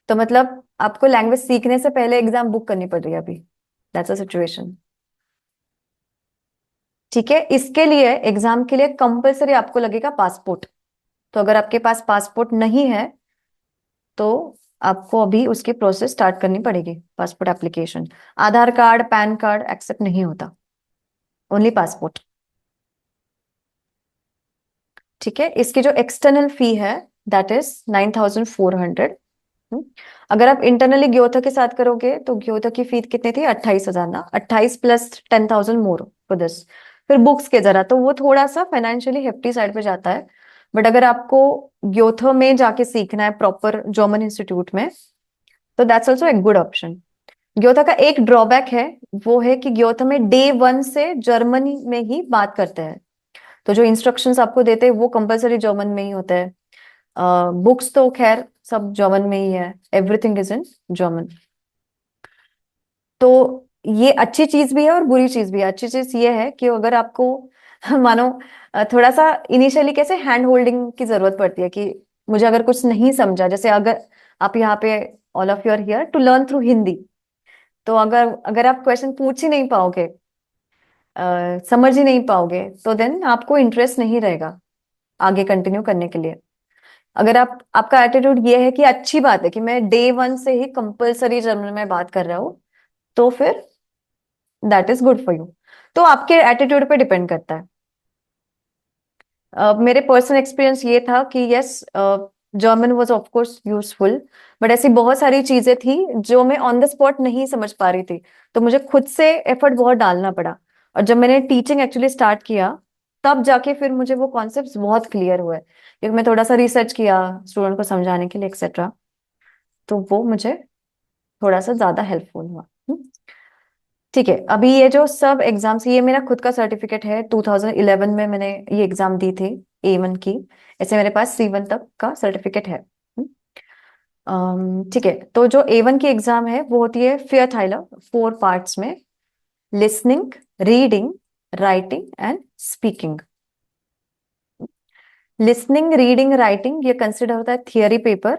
तो मतलब आपको लैंग्वेज सीखने से पहले एग्जाम बुक करनी पड़ रही है अभी। That's a situation. ठीक है, इसके लिए एग्जाम के लिए कंपलसरी आपको लगेगा पासपोर्ट। तो अगर आपके पास पासपोर्ट नहीं है तो आपको अभी उसकी प्रोसेस स्टार्ट करनी पड़ेगी, पासपोर्ट एप्लीकेशन। आधार कार्ड, पैन कार्ड एक्सेप्ट नहीं होता, ओनली पासपोर्ट। ठीक है, इसकी जो एक्सटर्नल फी है दैट इज 9,400। अगर आप इंटरनली ग्योथा के साथ करोगे तो ग्योथा की फी कितनी थी, 28,000 ना, 28 प्लस 10,000 मोर फॉर दिस। फिर बुक्स के जरा तो वो थोड़ा सा फाइनेंशियली हेफ्टी साइड पे जाता है। बट अगर आपको ग्योथा में जाके सीखना है प्रॉपर जर्मन इंस्टीट्यूट में, तो दैट्स ऑल्सो एक गुड ऑप्शन। ग्योथा का एक ड्रॉबैक है, वो है कि ग्योथा में डे 1 से जर्मनी में ही बात करते हैं। तो जो इंस्ट्रक्शंस आपको देते हैं वो कंपलसरी जर्मन में ही होते हैं। बुक्स तो खैर सब जर्मन में ही है, एवरीथिंग इज इन जर्मन। तो ये अच्छी चीज भी है और बुरी चीज भी है। अच्छी चीज ये है कि अगर आपको मानो थोड़ा सा इनिशियली कैसे हैंड होल्डिंग की जरूरत पड़ती है, कि मुझे अगर कुछ नहीं समझा, जैसे अगर आप यहाँ पे all of you are here to learn through Hindi, तो अगर अगर आप क्वेश्चन पूछ ही नहीं पाओगे, समझ ही नहीं पाओगे, तो देन आपको इंटरेस्ट नहीं रहेगा आगे कंटिन्यू करने के लिए। अगर आप, आपका एटीट्यूड ये है कि अच्छी बात है कि मैं डे 1 से ही कंपलसरी जर्मन में बात कर रहा हूँ, तो फिर that is good for you. तो आपके एटीट्यूड पे डिपेंड करता है। मेरे पर्सनल एक्सपीरियंस ये था कि yes, German was of course useful, but ऐसी बहुत सारी चीजें थी जो मैं ऑन द स्पॉट नहीं समझ पा रही थी, तो मुझे खुद से एफर्ट बहुत डालना पड़ा। और जब मैंने टीचिंग एक्चुअली स्टार्ट किया, तब जाके फिर मुझे वो कॉन्सेप्ट्स बहुत क्लियर हुए, क्योंकि मैं थोड़ा सा रिसर्च किया स्टूडेंट को समझाने के लिए एक्सेट्रा। तो वो मुझे थोड़ा सा ज्यादा हेल्पफुल हुआ। ठीक है, अभी ये जो सब एग्जाम्स, ये मेरा खुद का सर्टिफिकेट है, 2011 में मैंने ये एग्जाम दी थी, A1 की। ऐसे मेरे पास C1 तक का सर्टिफिकेट है। ठीक है, तो जो A1 की एग्जाम है वो होती है फेयर 4 पार्ट्स में, listening, reading, writing and speaking. Listening, reading, writing ये कंसिडर होता है थियरी पेपर,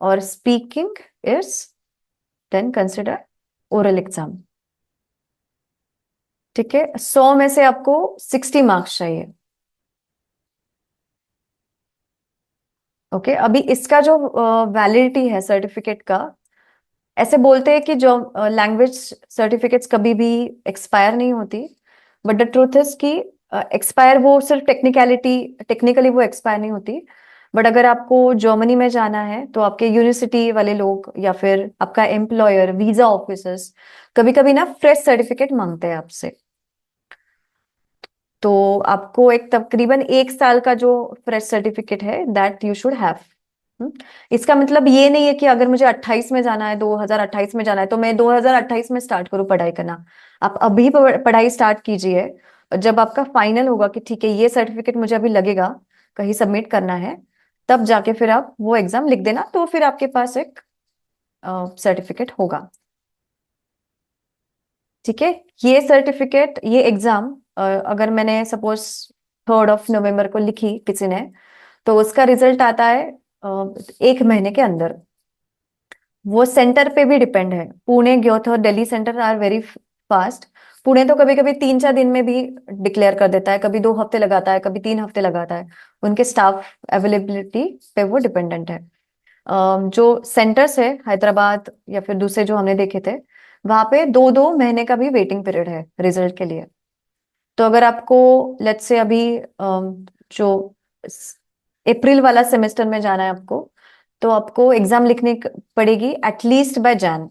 और speaking is then consider oral exam. ठीक है, 100 में से आपको 60 मार्क्स चाहिए। ओके, अभी इसका जो वैलिडिटी है सर्टिफिकेट का, ऐसे बोलते हैं कि जो लैंग्वेज सर्टिफिकेट्स कभी भी एक्सपायर नहीं होती, बट द ट्रूथ इज कि एक्सपायर वो सिर्फ टेक्निकली वो एक्सपायर नहीं होती। बट अगर आपको जर्मनी में जाना है तो आपके यूनिवर्सिटी वाले लोग या फिर आपका एम्प्लॉयर, वीजा ऑफिसर्स कभी कभी ना फ्रेश सर्टिफिकेट मांगते हैं आपसे। तो आपको एक तकरीबन 1 साल का जो फ्रेश सर्टिफिकेट है दैट यू शुड हैव। इसका मतलब ये नहीं है कि अगर मुझे 28 में जाना है, 2028 में जाना है, तो मैं 2028 में स्टार्ट करूँ पढ़ाई करना। आप अभी पढ़ाई स्टार्ट कीजिए, और जब आपका फाइनल होगा कि ठीक है ये सर्टिफिकेट मुझे अभी लगेगा कहीं सबमिट करना है, तब जाके फिर आप वो एग्जाम लिख देना, तो फिर आपके पास एक सर्टिफिकेट होगा। ठीक है, ये सर्टिफिकेट, ये एग्जाम अगर मैंने सपोज 3 नवंबर को लिखी किसी ने, तो उसका रिजल्ट आता है 1 महीने के अंदर। वो सेंटर पे भी डिपेंड है। पुणे, ग्योथ और Delhi centre are very fast. Pune तो कभी कभी 3-4 दिन में भी डिक्लेयर कर देता है, कभी 2 हफ्ते लगाता है, कभी 3 हफ्ते लगाता है। उनके स्टाफ अवेलेबिलिटी पे वो डिपेंडेंट है। जो सेंटर्स है हैदराबाद या फिर दूसरे जो हमने देखे थे, वहां पे 2-2 महीने का भी वेटिंग पीरियड है रिजल्ट के लिए। तो अगर आपको लेट्स से अभी जो अप्रैल वाला सेमेस्टर में जाना है आपको, तो आपको एग्जाम लिखनी पड़ेगी एटलीस्ट बाय जैन।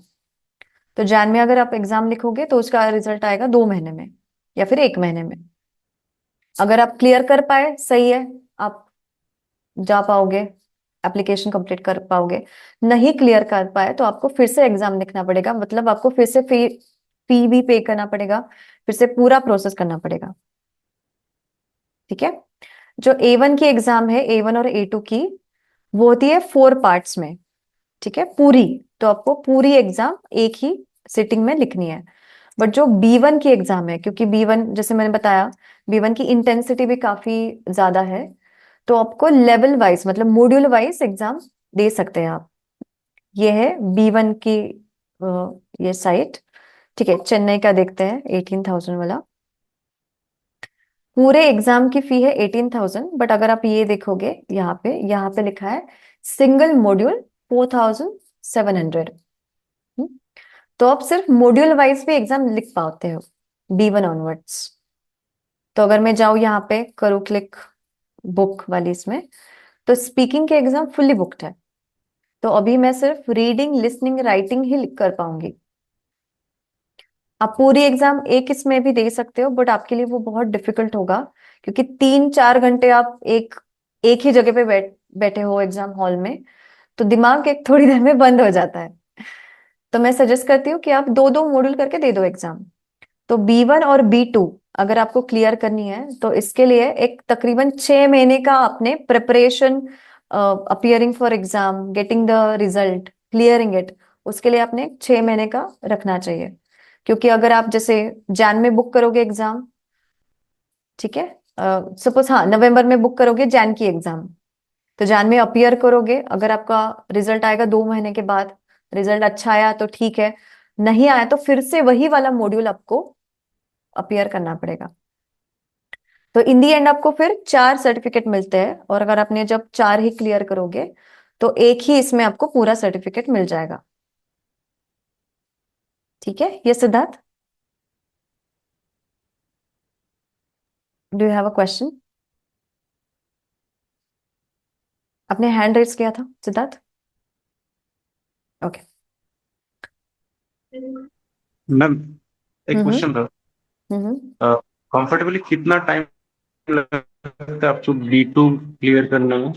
तो जैन में अगर आप एग्जाम लिखोगे तो उसका रिजल्ट आएगा 2 महीने में या फिर 1 महीने में। अगर आप क्लियर कर पाए सही है, आप जा पाओगे, एप्लीकेशन कंप्लीट कर पाओगे। नहीं क्लियर कर पाए तो आपको फिर से एग्जाम लिखना पड़ेगा, मतलब आपको फिर से फी भी पे करना पड़ेगा, फिर से पूरा प्रोसेस करना पड़ेगा। ठीक है। जो A1 की एग्जाम है, A1 और A2 की, वो होती है 4 पार्ट्स में। ठीक है, पूरी। तो आपको पूरी एग्जाम एक ही सिटिंग में लिखनी है। बट जो B1 की एग्जाम है, क्योंकि B1 जैसे मैंने बताया, B1 की इंटेंसिटी भी काफी ज्यादा है, तो आपको लेवल वाइज मतलब मॉड्यूल वाइज एग्जाम दे सकते हैं आप। ये है B1 की ये साइट। ठीक है, चेन्नई का देखते हैं 18,000 वाला। पूरे एग्जाम की फी है 18,000, बट अगर आप ये देखोगे यहाँ पे लिखा है सिंगल मॉड्यूल 4,700। तो आप सिर्फ मॉड्यूल वाइज भी एग्जाम लिख पाते हो B1 ऑनवर्ड्स। तो अगर मैं जाऊँ यहाँ पे करूँ क्लिक बुक वाली इसमें, तो स्पीकिंग के एग्जाम फुल्ली बुक्ड है। तो अभी मैं सिर्फ रीडिंग, लिसनिंग, राइटिंग ही कर पाऊंगी। आप पूरी एग्जाम एक इसमें भी दे सकते हो, बट आपके लिए वो बहुत डिफिकल्ट होगा, क्योंकि 3-4 घंटे आप एक एक ही जगह पे बैठे हो एग्जाम हॉल में, तो दिमाग एक थोड़ी देर में बंद हो जाता है। तो मैं सजेस्ट करती हूँ कि आप 2-2 मॉड्यूल करके दे दो एग्जाम। तो B1 और B2 अगर आपको क्लियर करनी है, तो इसके लिए एक तकरीबन 6 महीने का अपने preparation, appearing for exam, getting the result, clearing it, उसके लिए आपने 6 महीने का रखना चाहिए। क्योंकि अगर आप जैसे जैन में बुक करोगे एग्जाम, ठीक है, सपोज हाँ नवंबर में बुक करोगे जैन की एग्जाम, तो जैन में अपियर करोगे, अगर आपका रिजल्ट आएगा 2 महीने के बाद, रिजल्ट अच्छा आया तो ठीक है, नहीं आया तो फिर से वही वाला मॉड्यूल आपको अपियर करना पड़ेगा। तो इन दी एंड आपको फिर 4 सर्टिफिकेट मिलते हैं, और अगर आपने जब 4 ही क्लियर करोगे तो एक ही इसमें आपको पूरा सर्टिफिकेट मिल जाएगा। ठीक है, ये Siddharth, do you have a question? आपने हैंड रेज किया था सिद्धार्थ। ओके। मैम, एक हम्म क्वेश्चन था। हम्म कंफर्टेबली कितना टाइम लगता है आपको B2 क्लियर करने में?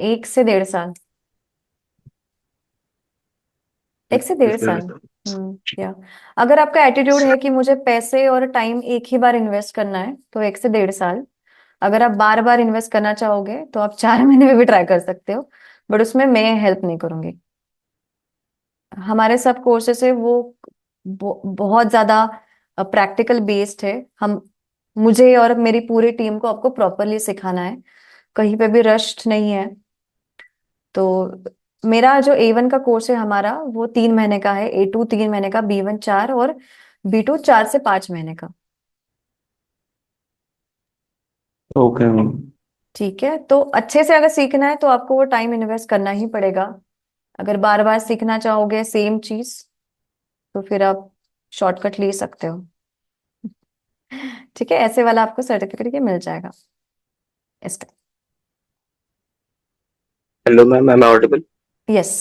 1 से 1.5 साल। 1 से 1.5 साल। जैसे या अगर आपका एटीट्यूड है कि मुझे पैसे और टाइम एक ही बार इन्वेस्ट करना है, तो 1 से 1.5 साल। अगर आप बार बार इन्वेस्ट करना चाहोगे तो आप 4 महीने में भी ट्राई कर सकते हो, बट उसमें मैं हेल्प नहीं करूंगी। हमारे सब कोर्सेस है वो बहुत ज्यादा प्रैक्टिकल बेस्ड है। हम मुझे और मेरी पूरी टीम को आपको प्रॉपरली सिखाना है, कहीं पे भी रश नहीं है। तो मेरा जो A1 का कोर्स है हमारा, वो 3 महीने का है, A2 3 महीने का, B1 4 और B2 4 से 5 महीने का। Okay ma'am. ठीक है, तो अच्छे से अगर सीखना है तो आपको वो टाइम इन्वेस्ट करना ही पड़ेगा। अगर बार बार सीखना चाहोगे सेम चीज, तो फिर आप शॉर्टकट ले सकते हो। ठीक है, ऐसे वाला आपको सर्टिफिकेट ये मिल जाएगा इसका। Hello, ma'am. Am I audible? Yes.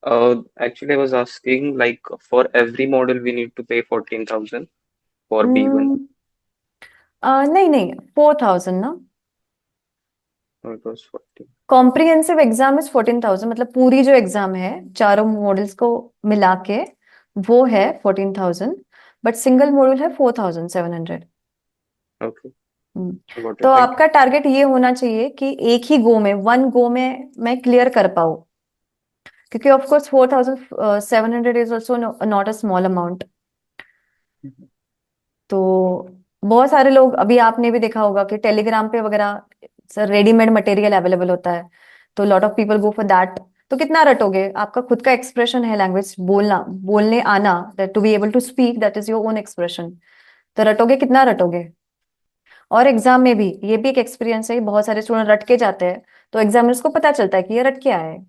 Actually, I was asking, like, for every model, we need to pay 14,000 for B1. नहीं नहीं, 4,000 ना। No, it was 14. Comprehensive exam is 14,000, मतलब पूरी जो एग्जाम है चारों मॉडल्स को मिला के, वो है 14,000। बट सिंगल मॉड्यूल है 4,700। Okay, got तो it. Thank you. आपका टारगेट ये होना चाहिए कि एक ही गो में, 1 गो में मैं क्लियर कर पाऊँ, क्योंकि of course 4,700 is also not a small amount. तो बहुत सारे लोग, अभी आपने भी देखा होगा कि टेलीग्राम पे वगैरह सर रेडीमेड मटेरियल अवेलेबल होता है, तो lot of people go for that. तो कितना रटोगे? आपका खुद का एक्सप्रेशन है, लैंग्वेज बोलना, बोलने आना, that to be able to speak, that is your own expression. तो रटोगे, कितना रटोगे? और एग्जाम में भी ये भी एक एक्सपीरियंस है, बहुत सारे स्टूडेंट रट के जाते हैं, तो एग्जामिनर्स को पता चलता है कि ये रट के आए हैं,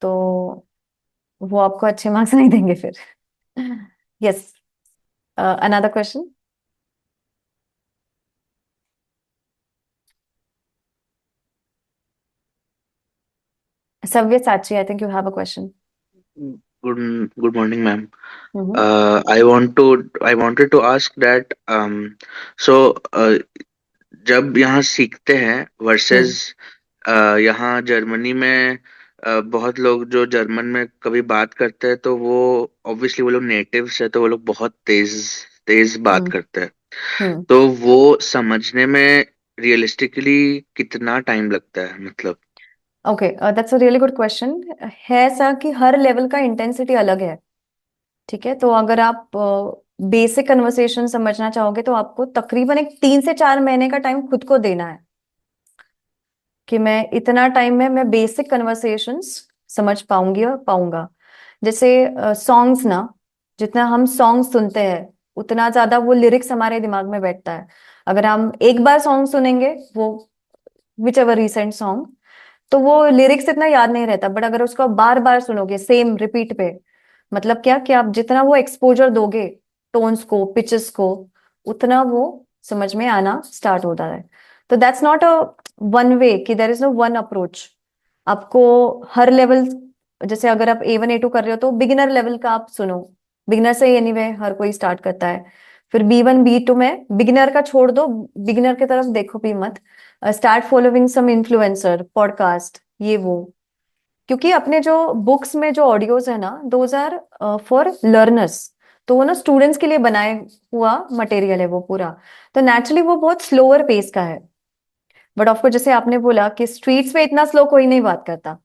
तो वो आपको अच्छे मार्क्स नहीं देंगे फिर। Yes, another question. Savysachi, I think you have a question. Good morning, ma'am. Mm-hmm. I wanted to ask that so जब यहाँ सीखते हैं वर्सेस हम्म यहाँ जर्मनी में बहुत लोग जो जर्मन में कभी बात करते हैं तो वो ऑब्वियसली वो लोग नेटिव्स है तो वो लोग बहुत तेज तेज बात हम्म करते हैं हम्म तो वो समझने में रियलिस्टिकली कितना टाइम लगता है मतलब okay, that's a really good question. है ऐसा कि हर लेवल का इंटेंसिटी अलग है, ठीक है? तो अगर आप बेसिक कन्वर्सेशन समझना चाहोगे तो आपको तकरीबन एक 3 से 4 महीने का टाइम खुद को देना है, कि मैं इतना टाइम में मैं बेसिक कन्वर्सेशंस समझ पाऊंगी और पाऊंगा। जैसे सॉन्ग्स ना, जितना हम सॉन्ग सुनते हैं उतना ज्यादा वो लिरिक्स हमारे दिमाग में बैठता है। अगर हम एक बार सॉन्ग सुनेंगे, वो विच एवर रिसेंट सॉन्ग, तो वो लिरिक्स इतना याद नहीं रहता, बट अगर उसको बार बार सुनोगे सेम रिपीट पे, मतलब क्या कि आप जितना वो एक्सपोजर दोगे टोन्स को, पिचेस को, उतना वो समझ में आना स्टार्ट होता है। तो that's not a one way, कि there is no one approach. आपको हर लेवल, जैसे अगर आप A1 A2 कर रहे हो तो बिगिनर लेवल का आप सुनो, बिगिनर से एनीवे हर कोई स्टार्ट करता है। फिर B1 B2 में बिगिनर का छोड़ दो, बिगिनर की तरफ देखो भी मत, start following some influencer, podcast, ये वो। क्योंकि अपने जो बुक्स में जो ऑडियोज है ना, दोज आर फॉर लर्नर्स, तो वो ना स्टूडेंट्स के लिए बनाए हुआ मटेरियल है वो पूरा। तो नेचुरली वो बहुत स्लोअर पेस का है। बट ऑफकोर्स जैसे आपने बोला कि स्ट्रीट्स पे इतना स्लो कोई नहीं बात करता।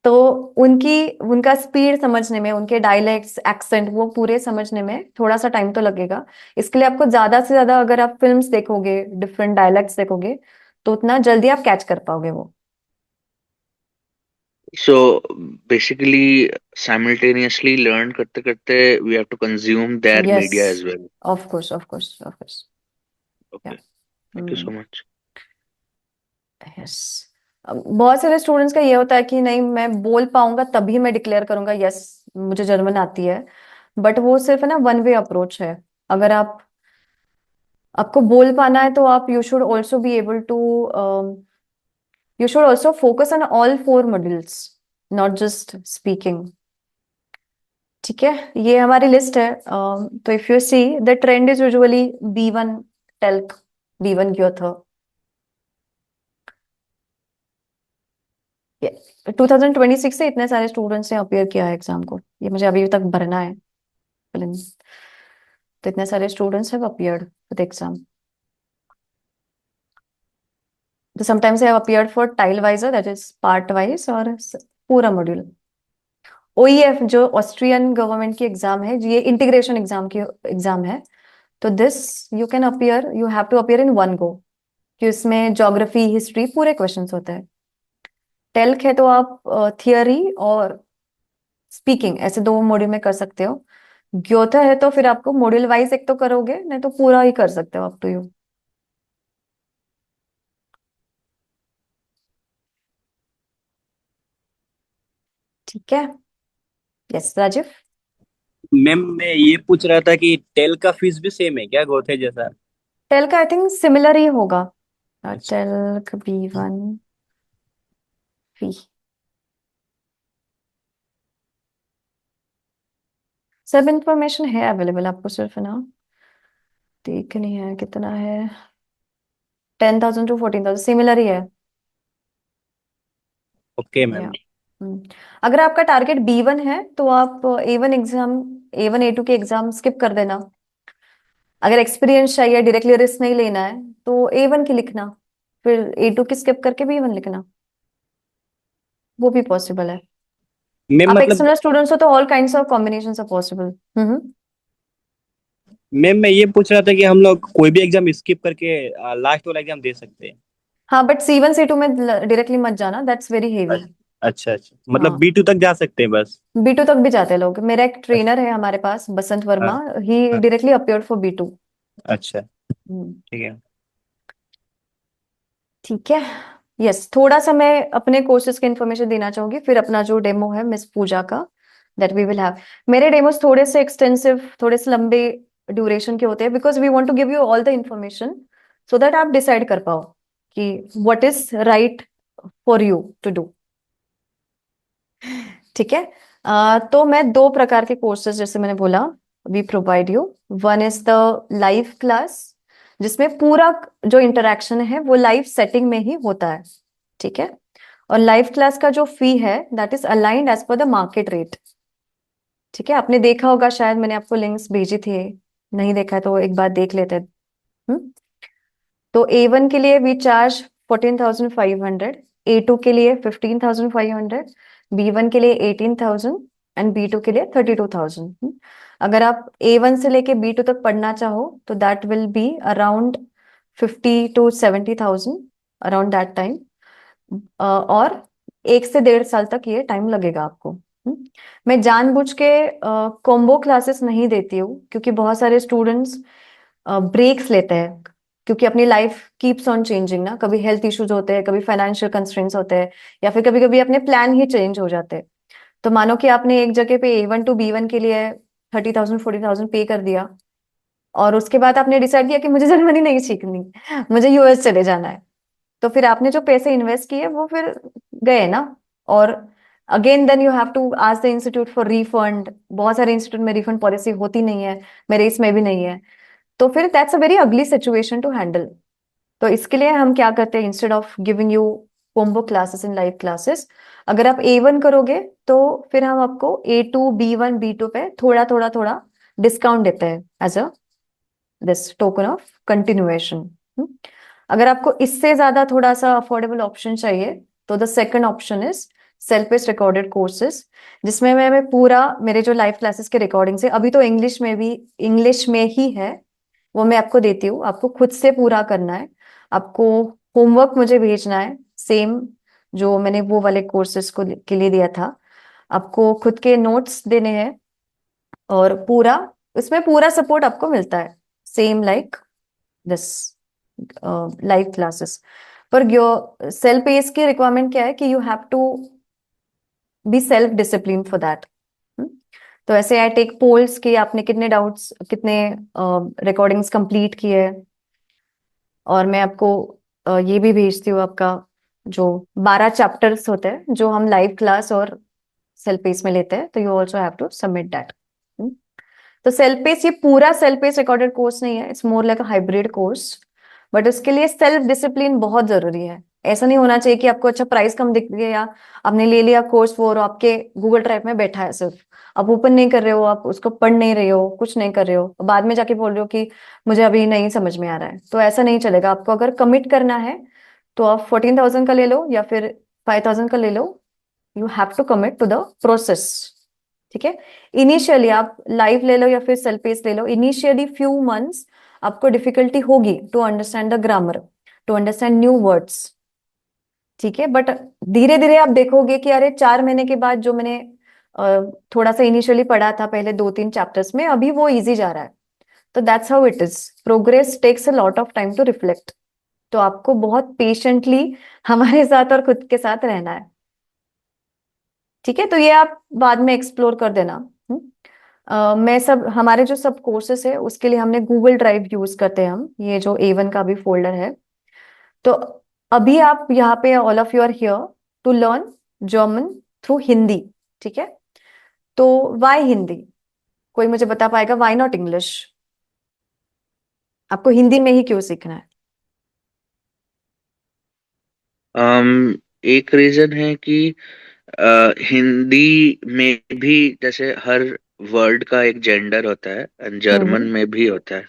तो उनकी उनका स्पीड समझने में, उनके डायलेक्ट्स, एक्सेंट, वो पूरे समझने में थोड़ा सा टाइम तो लगेगा। इसके लिए आपको ज्यादा से ज्यादा, अगर आप फिल्म्स देखोगे, डिफरेंट डायलेक्ट्स देखोगे, तो उतना जल्दी आप कैच कर पाओगे वो। सो बेसिकली साइमल्टेनियसली लर्न करते करते we have to consume there yes, media as well of course of course of course. Yeah, okay thank you so much yes. बहुत सारे स्टूडेंट्स का ये होता है कि नहीं, मैं बोल पाऊंगा तभी मैं डिक्लेयर करूंगा यस मुझे जर्मन आती है। बट वो सिर्फ है ना वन वे अप्रोच है। अगर आपको बोल पाना है तो आप you should also be able to, you should also focus on all 4 modules, not just speaking. ठीक है, ये हमारी लिस्ट है। तो if you see, the trend is usually B1 telc, B1 Goethe. 2026 से इतने सारे स्टूडेंट्स ने अपियर किया है एग्जाम को, ये मुझे अभी तक भरना है फिल्म। तो इतने सारे students have appeared for the exam. तो sometimes I have appeared for टाइल wise, that is part wise, और पूरा मॉड्यूल। OEF जो ऑस्ट्रियन गवर्नमेंट की एग्जाम है, ये इंटीग्रेशन एग्जाम की एग्जाम है। तो this you can appear, you have to appear in one go, कि उसमें ज्योग्राफी, हिस्ट्री पूरे क्वेश्चंस होते हैं। टेल्क है तो आप थियरी और स्पीकिंग ऐसे 2 मॉड्यूल में कर सकते हो। ग्योथा है तो फिर आपको मॉड्यूल वाइज एक तो करोगे, नहीं तो पूरा ही कर सकते हो, अप टू यू। ठीक है। यस राजीव। मैम मैं ये पूछ रहा था कि टेल का फीस भी सेम है क्या गोथे जैसा? टेल का आई थिंक सिमिलर ही होगा। अच्छा। टेल्क B1 फी, सब इंफॉर्मेशन है अवेलेबल, आपको सिर्फ ना देखनी है कितना है। 10,000 to 14,000 सिमिलर ही है। ओके या, मैम। अगर आपका टारगेट B1 है तो आप A1 एग्जाम, A1 A2 के एग्जाम स्किप कर देना। अगर एक्सपीरियंस चाहिए, डायरेक्टली रिस्क नहीं लेना है, तो A1 की लिखना, फिर A2 की स्किप करके B1 लिखना, वो भी पॉसिबल है। मैम आप मतलब एक्सटर्नल स्टूडेंट्स हो तो all kinds of combinations are possible. Hmm. Ma'am मैं ये पूछ रहा था कि हम लोग कोई भी एग्जाम स्किप करके लास्ट वाला एग्जाम दे सकते हैं? हाँ, बट C1 C2 में डायरेक्टली मत जाना, दैट्स वेरी हेवी। अच्छा अच्छा, मतलब हाँ, B2 तक जा सकते हैं बस? B2 तक भी जाते हैं लोग। मेरा एक अच्छा। ट्रेनर है हमारे पास, बसंत वर्मा, हाँ ही हाँ। Directly appeared for B2। अच्छा, ठीक है। ठीक है। यस, थोड़ा सा मैं अपने कोर्सेज की इन्फॉर्मेशन देना चाहूंगी, फिर अपना जो डेमो है मिस पूजा का, दैट वी विल हैव। मेरे डेमोस थोड़े से एक्सटेंसिव, थोड़े से लंबे ड्यूरेशन के होते हैं, because we want to give you all the information so that आप डिसाइड कर पाओ कि what is right for you to do. ठीक है। तो मैं दो प्रकार के कोर्सेज, जैसे मैंने बोला, we provide you. One is the live class, जिसमें पूरा जो इंटरेक्शन है वो लाइव सेटिंग में ही होता है। ठीक है। और लाइव क्लास का जो फी है that is aligned as per the market rate. ठीक है, आपने देखा होगा शायद, मैंने आपको लिंक्स भेजी थी, नहीं देखा है तो एक बार देख लेते हैं। हम्म? तो A1 के लिए वी चार्ज 14,500, A2 के लिए 15,500, B1 के लिए 18,000 एंड B2 के लिए 32,000। अगर आप A1 से लेके B2 तक पढ़ना चाहो तो that will be around 50 to 70,000, around that time. और 1 से 1.5 साल तक ये टाइम लगेगा आपको। मैं जानबूझ के कॉम्बो क्लासेस नहीं देती हूँ, क्योंकि बहुत सारे स्टूडेंट्स ब्रेक्स लेते हैं, क्योंकि अपनी लाइफ कीप्स ऑन चेंजिंग ना, कभी हेल्थ इश्यूज होते हैं, कभी फाइनेंशियल कंस्ट्रेंट्स होते हैं, या फिर कभी कभी अपने प्लान ही चेंज हो जाते हैं। तो मानो कि आपने एक जगह पे A1 to B1 के लिए 30,000 40,000 पे कर दिया, और उसके बाद आपने डिसाइड किया कि मुझे जर्मनी नहीं सीखनी, मुझे US चले जाना है। तो फिर आपने जो पैसे इन्वेस्ट किए वो फिर गए ना। और again then you have to ask the institute for refund. बहुत सारे इंस्टीट्यूट में रिफंड पॉलिसी होती नहीं है, मेरे इसमें भी नहीं है। तो फिर that's a very ugly situation to handle. तो इसके लिए हम क्या करते हैं, instead of giving you combo classes in live classes, अगर आप A1 करोगे तो फिर हम आपको A2 B1 B2 पे थोड़ा थोड़ा थोड़ा डिस्काउंट देते हैं as a this token of continuation. अगर आपको इससे ज्यादा थोड़ा सा अफोर्डेबल ऑप्शन चाहिए तो the second option is self paced recorded courses, जिसमें मैं पूरा मेरे जो लाइव क्लासेस के रिकॉर्डिंग्स है, अभी तो इंग्लिश में भी, इंग्लिश में ही है, वो मैं आपको देती हूँ। आपको खुद से पूरा करना है, आपको होमवर्क मुझे भेजना है, सेम जो मैंने वो वाले कोर्सेज को के लिए दिया था। आपको खुद के नोट्स देने हैं, और पूरा इसमें पूरा सपोर्ट आपको मिलता है, same like this live classes. पर योर सेल्फ पेस की रिक्वायरमेंट क्या है कि you have to be self discipline for that. तो ऐसे आई टेक पोल्स कि आपने कितने डाउट्स, कितने रिकॉर्डिंग्स कंप्लीट किए, और मैं आपको ये भी भेजती हूँ, आपका जो 12 चैप्टर्स होते हैं जो हम लाइव क्लास और सेल्फ पेस में लेते हैं, तो you also have to submit that. तो सेल्फ पेस, ये पूरा सेल्फ पेस रिकॉर्डेड कोर्स नहीं है, it's more like a hybrid course, but उसके लिए सेल्फ डिसिप्लिन बहुत जरूरी है। ऐसा नहीं होना चाहिए कि आपको अच्छा प्राइस कम दिख गया, आपने ले लिया कोर्स वो, और आपके गूगल ड्राइव में बैठा है सिर्फ, आप ओपन नहीं कर रहे हो, आप उसको पढ़ नहीं रहे हो, कुछ नहीं कर रहे हो, बाद में जाके बोल रहे हो कि मुझे अभी नहीं समझ में आ रहा है। तो ऐसा नहीं चलेगा। आपको अगर कमिट करना है तो आप 14,000 का ले लो या फिर 5,000 का ले लो, you have to commit to the process. ठीक है। इनिशियली आप लाइव ले लो या फिर सेल्फ पेस ले लो, इनिशियली फ्यू मंथ्स आपको डिफिकल्टी होगी to understand the grammar, to understand new words. ठीक है, बट धीरे धीरे आप देखोगे कि अरे 4 महीने के बाद जो मैंने थोड़ा सा इनिशियली पढ़ा था पहले 2-3 चैप्टर्स में, अभी वो इजी जा रहा है। तो that's how it is, progress takes a lot of time to reflect. तो आपको बहुत पेशेंटली हमारे साथ और खुद के साथ रहना है। ठीक है, तो ये आप बाद में एक्सप्लोर कर देना। मैं सब हमारे जो सब कोर्सेस है उसके लिए हमने गूगल ड्राइव यूज करते हैं हम, ये जो A1 का भी फोल्डर है। तो अभी आप यहाँ पे all of you are here to learn German through Hindi. ठीक है। तो वाई हिंदी? कोई मुझे बता पाएगा वाई नॉट इंग्लिश? आपको हिंदी में ही क्यों सीखना है? एक रीजन है कि हिंदी में भी जैसे हर वर्ड का एक जेंडर होता है, एंड जर्मन हम्म। में भी होता है।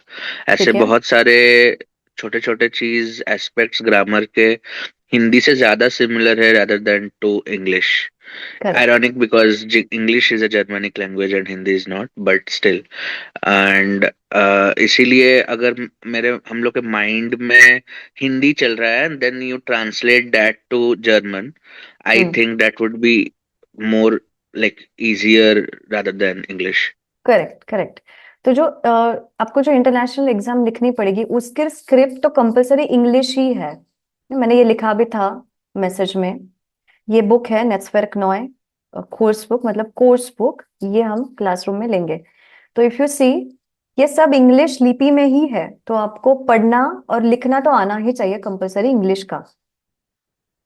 ऐसे ठीक है। बहुत सारे छोटे छोटे चीज एस्पेक्ट्स ग्रामर के हिंदी से ज्यादा सिमिलर है rather than to English. Correct. Ironic because English is a Germanic language and Hindi is not, but still. And इसीलिए अगर मेरे हम लोग के माइंड में हिंदी चल रहा है and then you translate that to German, I think that would be more like easier rather than English. Correct correct. तो जो आपको जो इंटरनेशनल एग्जाम लिखनी पड़ेगी उसकी स्क्रिप्ट तो कंपलसरी इंग्लिश ही है। मैंने ये लिखा भी था मैसेज में। ये बुक है नेट्सवर्क नॉय कोर्स बुक, मतलब कोर्स बुक, ये हम क्लासरूम में लेंगे। तो इफ यू सी ये सब इंग्लिश लिपि में ही है, तो आपको पढ़ना और लिखना तो आना ही चाहिए कंपलसरी इंग्लिश का।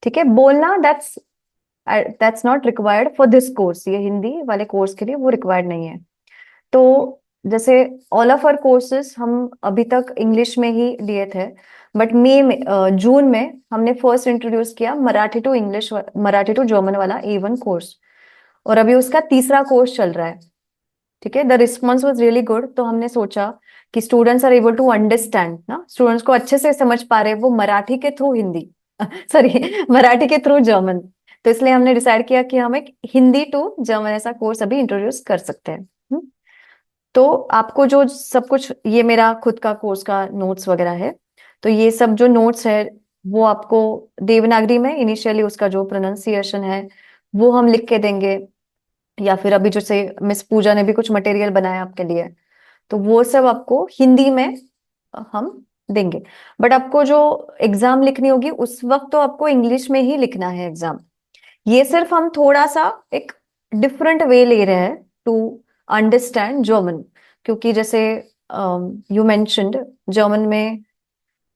ठीक है, बोलना that's not required for this course, ये हिंदी वाले कोर्स के लिए वो रिक्वायर्ड नहीं है। तो जैसे ऑल ऑफ आवर कोर्सेज हम अभी तक इंग्लिश में ही लिए थे, बट मई में जून में हमने फर्स्ट इंट्रोड्यूस किया Marathi to English, Marathi to German वाला A1 कोर्स, और अभी उसका तीसरा कोर्स चल रहा है। ठीक है, the response was really good. तो हमने सोचा कि students are able to understand ना, स्टूडेंट्स को अच्छे से समझ पा रहे हैं वो मराठी के थ्रू हिंदी सॉरी मराठी के थ्रू जर्मन। तो इसलिए हमने डिसाइड किया कि हम एक हिंदी टू जर्मन ऐसा कोर्स अभी इंट्रोड्यूस कर सकते हैं। तो आपको जो सब कुछ, ये मेरा खुद का कोर्स का नोट्स वगैरह है, तो ये सब जो नोट्स है वो आपको देवनागरी में इनिशियली उसका जो प्रोनाउंसिएशन है वो हम लिख के देंगे, या फिर अभी जैसे मिस पूजा ने भी कुछ मटेरियल बनाया आपके लिए, तो वो सब आपको हिंदी में हम देंगे। बट आपको जो एग्जाम लिखनी होगी उस वक्त तो आपको इंग्लिश में ही लिखना है एग्जाम। ये सिर्फ हम थोड़ा सा एक डिफरेंट वे ले रहे हैं टू अंडरस्टैंड जर्मन, क्योंकि जैसे यू मेंशन्ड जर्मन में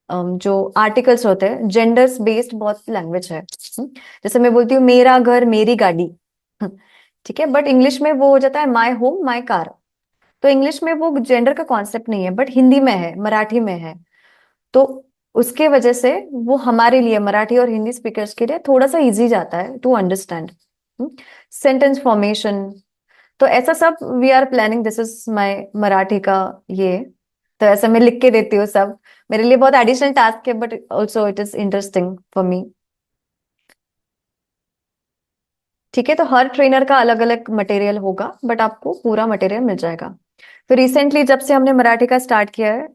जो आर्टिकल्स होते हैं जेंडर्स बेस्ड बहुत लैंग्वेज है। जैसे मैं बोलती हूँ मेरा घर मेरी गाड़ी, ठीक है, बट इंग्लिश में वो हो जाता है माई होम माई कार। तो इंग्लिश में वो जेंडर का कॉन्सेप्ट नहीं है, बट हिंदी में है, मराठी में है। तो उसके वजह से वो हमारे लिए, मराठी और हिंदी स्पीकर्स के लिए थोड़ा सा इजी जाता है टू अंडरस्टैंड। सेंटेंस फॉर्मेशन, तो ऐसा सब we are planning, this is my Marathi का ये। तो ऐसा मैं लिख के देती हूँ सब, मेरे लिए बहुत एडिशनल टास्क है, but also it is interesting for me. ठीक है, तो हर ट्रेनर का अलग अलग मटेरियल होगा, बट आपको पूरा मटेरियल मिल जाएगा। फिर रिसेंटली जब से हमने मराठी का स्टार्ट किया है,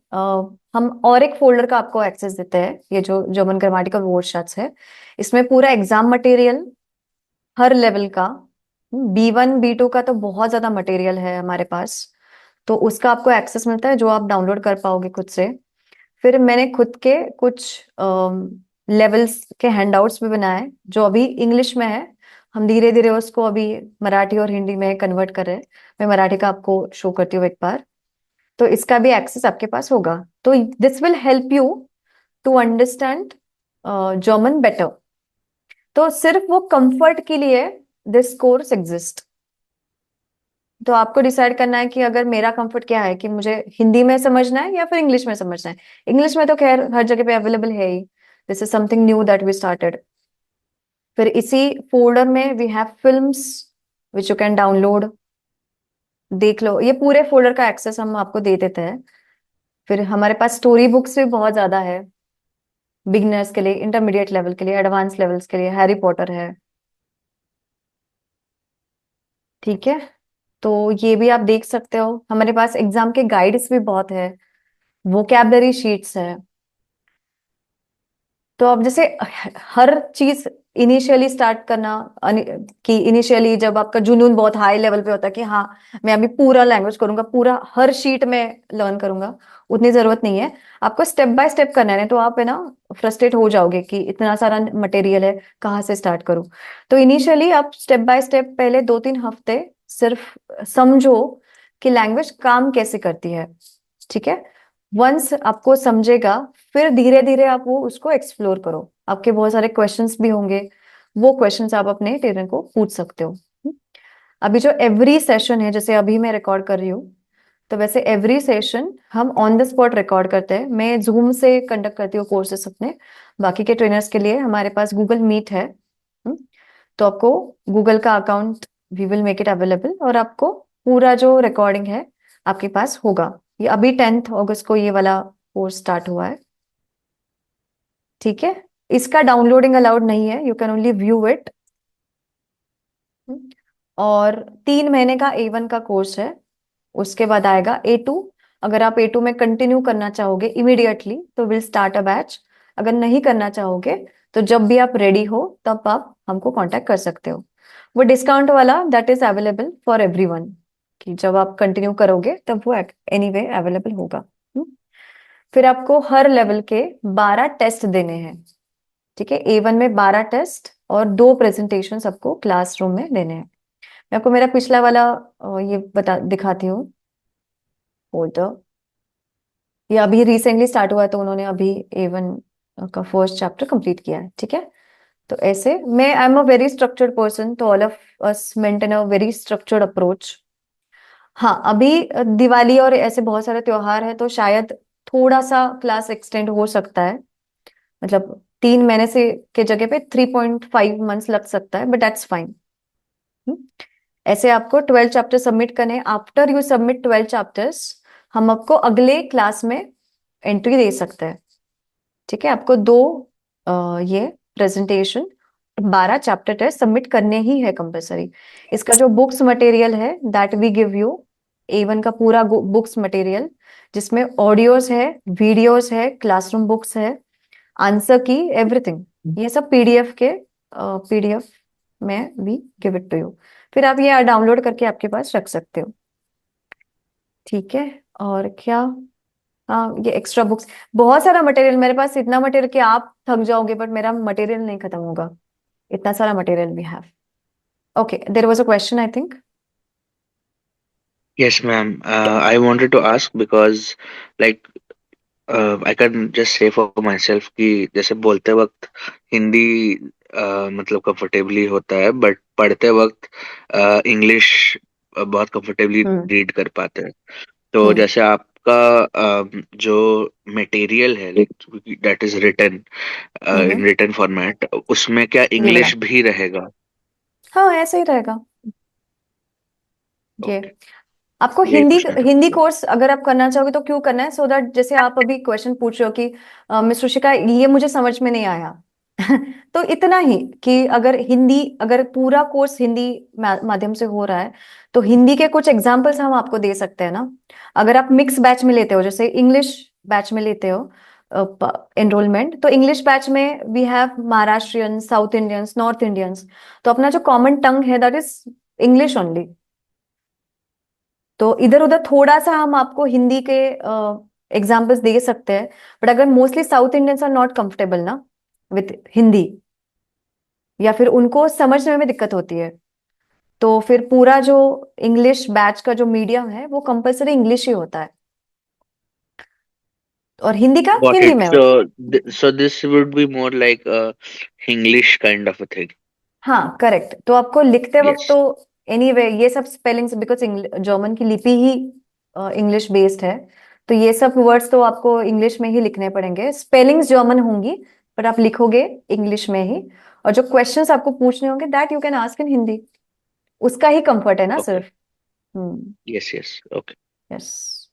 हम और एक फोल्डर का आपको एक्सेस देते हैं, ये जो जर्मन ग्रामेटिकल वर्डशॉट्स है, इसमें पूरा एग्जाम मटेरियल हर लेवल का, B1 B2 का तो बहुत ज्यादा मटेरियल है हमारे पास, तो उसका आपको एक्सेस मिलता है जो आप डाउनलोड कर पाओगे खुद से। फिर मैंने खुद के कुछ लेवल्स के हैंडआउट्स भी बनाए जो अभी इंग्लिश में है, हम धीरे धीरे उसको अभी मराठी और हिंदी में कन्वर्ट कर रहे हैं। मैं मराठी का आपको शो करती हूँ एक बार, तो इसका भी एक्सेस आपके पास होगा। तो this will help you to understand German better. तो सिर्फ वो कंफर्ट के लिए दिस कोर्स एग्जिस्ट। तो आपको डिसाइड करना है कि अगर मेरा कंफर्ट क्या है, कि मुझे हिंदी में समझना है या फिर इंग्लिश में समझना है। इंग्लिश में तो खैर हर जगह पे अवेलेबल है ही, this is something new that we started. फिर इसी फोल्डर में we have films which you can download, देख लो, ये पूरे फोल्डर का एक्सेस हम आपको दे देते हैं। फिर हमारे पास स्टोरी बुक्स भी बहुत ज्यादा है, बिगिनर्स के लिए, इंटरमीडिएट लेवल के लिए, एडवांस लेवल्स के लिए, हैरी पॉटर है। ठीक है, तो ये भी आप देख सकते हो। हमारे पास एग्जाम के गाइड्स भी बहुत है, वोकैबलरी शीट्स है। तो अब जैसे हर चीज इनिशियली स्टार्ट करना, कि इनिशियली जब आपका जुनून बहुत हाई लेवल पे होता है कि हाँ मैं अभी पूरा लैंग्वेज करूंगा, पूरा हर शीट में लर्न करूंगा, उतनी जरूरत नहीं है। आपको स्टेप बाय स्टेप करना है, तो आप है ना फ्रस्ट्रेट हो जाओगे कि इतना सारा मटेरियल है, कहाँ से स्टार्ट करूं। तो इनिशियली आप स्टेप बाय स्टेप पहले 2-3 हफ्ते सिर्फ समझो कि लैंग्वेज काम कैसे करती है। ठीक है, वंस आपको समझेगा, फिर धीरे धीरे आप वो उसको एक्सप्लोर करो। आपके बहुत सारे क्वेश्चंस भी होंगे, वो क्वेश्चंस आप अपने ट्रेनर को पूछ सकते हो। अभी जो एवरी सेशन है, जैसे अभी मैं रिकॉर्ड कर रही हूँ, तो वैसे एवरी सेशन हम ऑन द स्पॉट रिकॉर्ड करते हैं। मैं जूम से कंडक्ट करती हूँ कोर्सेस अपने। बाकी के ट्रेनर्स के लिए हमारे पास गूगल मीट है, तो आपको गूगल का account, we will make it available, और आपको पूरा जो रिकॉर्डिंग है आपके पास होगा। ये अभी 10 अगस्त को ये वाला कोर्स स्टार्ट हुआ है। ठीक है, इसका डाउनलोडिंग अलाउड नहीं है, you can only view it. और 3 महीने का A1 का कोर्स है। उसके बाद आएगा A2। अगर आप A2 में कंटिन्यू करना चाहोगे इमीडिएटली तो विल स्टार्ट अ बैच। अगर नहीं करना चाहोगे तो जब भी आप रेडी हो तब आप हमको कांटेक्ट कर सकते हो। वो डिस्काउंट वाला that is available for everyone, कि जब आप कंटिन्यू करोगे तब वो एनीवे अवेलेबल होगा। फिर आपको हर लेवल के 12 टेस्ट देने हैं। ठीक है, A1 में 12 टेस्ट और 2 प्रेजेंटेशन सबको क्लासरूम में देने हैं। मैं आपको मेरा पिछला वाला ये बता दिखाती हूँ फोल्डर। ये अभी रिसेंटली स्टार्ट हुआ है, तो उन्होंने अभी A1 का फर्स्ट चैप्टर कंप्लीट किया है। ठीक है, तो ऐसे मैं I am a very structured person, तो all of us maintain a very structured approach. हाँ, अभी दिवाली और ऐसे बहुत सारे त्योहार है, तो शायद थोड़ा सा क्लास एक्सटेंड हो सकता है। मतलब 3 महीने से के जगह पे 3.5 मंथ्स लग सकता है, बट दैट्स फाइन। ऐसे आपको 12 चैप्टर सबमिट करने। आफ्टर यू सबमिट 12 चैप्टर्स हम आपको अगले क्लास में एंट्री दे सकते हैं। ठीक है, आपको 2 ये प्रेजेंटेशन 12 चैप्टर टेस्ट सबमिट करने ही है कंपलसरी। इसका जो बुक्स मटेरियल है that we give you, A1 का पूरा बुक्स मटेरियल, जिसमें ऑडियोज है, वीडियोज है, क्लासरूम बुक्स है, आंसर की, एवरीथिंग, ये सब पीडीएफ में we give it to you. फिर आप ये डाउनलोड करके आपके पास रख सकते हो। ठीक है, और क्या, हाँ ये एक्स्ट्रा बुक्स, बहुत सारा मटेरियल मेरे पास, इतना मटेरियल कि आप थक जाओगे, बट मेरा मटेरियल नहीं खत्म होगा, इतना सारा material we have. Okay, there was a question I think. Yes, ma'am. I wanted to ask because, like, I can just say for myself कि जैसे बोलते वक्त हिंदी मतलब कंफर्टेबली होता है, बट पढ़ते वक्त इंग्लिश बहुत कंफर्टेबली हम्म। रीड कर पाते हैं। तो हम्म। जैसे आपका जो मटेरियल है, like that is written in hmm. Written format, उसमें क्या ये वाला, इंग्लिश भी रहेगा? हाँ ऐसे ही रहेगा ये। ओके, आपको यही हिंदी पूछना था हिंदी मुझे। कोर्स अगर आप करना चाहोगे तो क्यों करना है, सो दैट जैसे आप अभी क्वेश्चन पूछ रहे हो कि मिस रुचिका ये मुझे समझ में नहीं आया तो इतना ही कि अगर हिंदी, अगर पूरा कोर्स हिंदी माध्यम से हो रहा है तो हिंदी के कुछ एग्जाम्पल्स हम आपको दे सकते हैं ना। अगर आप मिक्स बैच में लेते हो, जैसे इंग्लिश बैच में लेते हो एनरोलमेंट, तो इंग्लिश बैच में we have Maharashtrian, South Indians, North Indians, तो अपना जो कॉमन टंग है दैट इज इंग्लिश ओनली। तो इधर उधर थोड़ा सा हम आपको हिंदी के एग्जाम्पल्स दे सकते हैं, बट अगर mostly South Indians are not comfortable ना विथ हिंदी, या फिर उनको समझने में दिक्कत होती है, तो फिर पूरा जो इंग्लिश बैच का जो मीडियम है वो कंपलसरी इंग्लिश ही होता है, और हिंदी का Got हिंदी it. में So, होता है। so this would be more like a English kind of a thing. हाँ करेक्ट, तो आपको लिखते वक्त तो Yes. एनीवे ये सब स्पेलिंग्स, बिकॉज जर्मन की लिपि ही इंग्लिश बेस्ड है, तो ये सब वर्ड्स तो आपको इंग्लिश में ही लिखने पड़ेंगे, स्पेलिंग्स जर्मन होंगी पर आप लिखोगे इंग्लिश में ही। और जो क्वेश्चंस आपको पूछने होंगे that you can ask in Hindi, उसका ही कंफर्ट है ना Okay. सिर्फ। हम्म। Yes, yes. Okay. यस,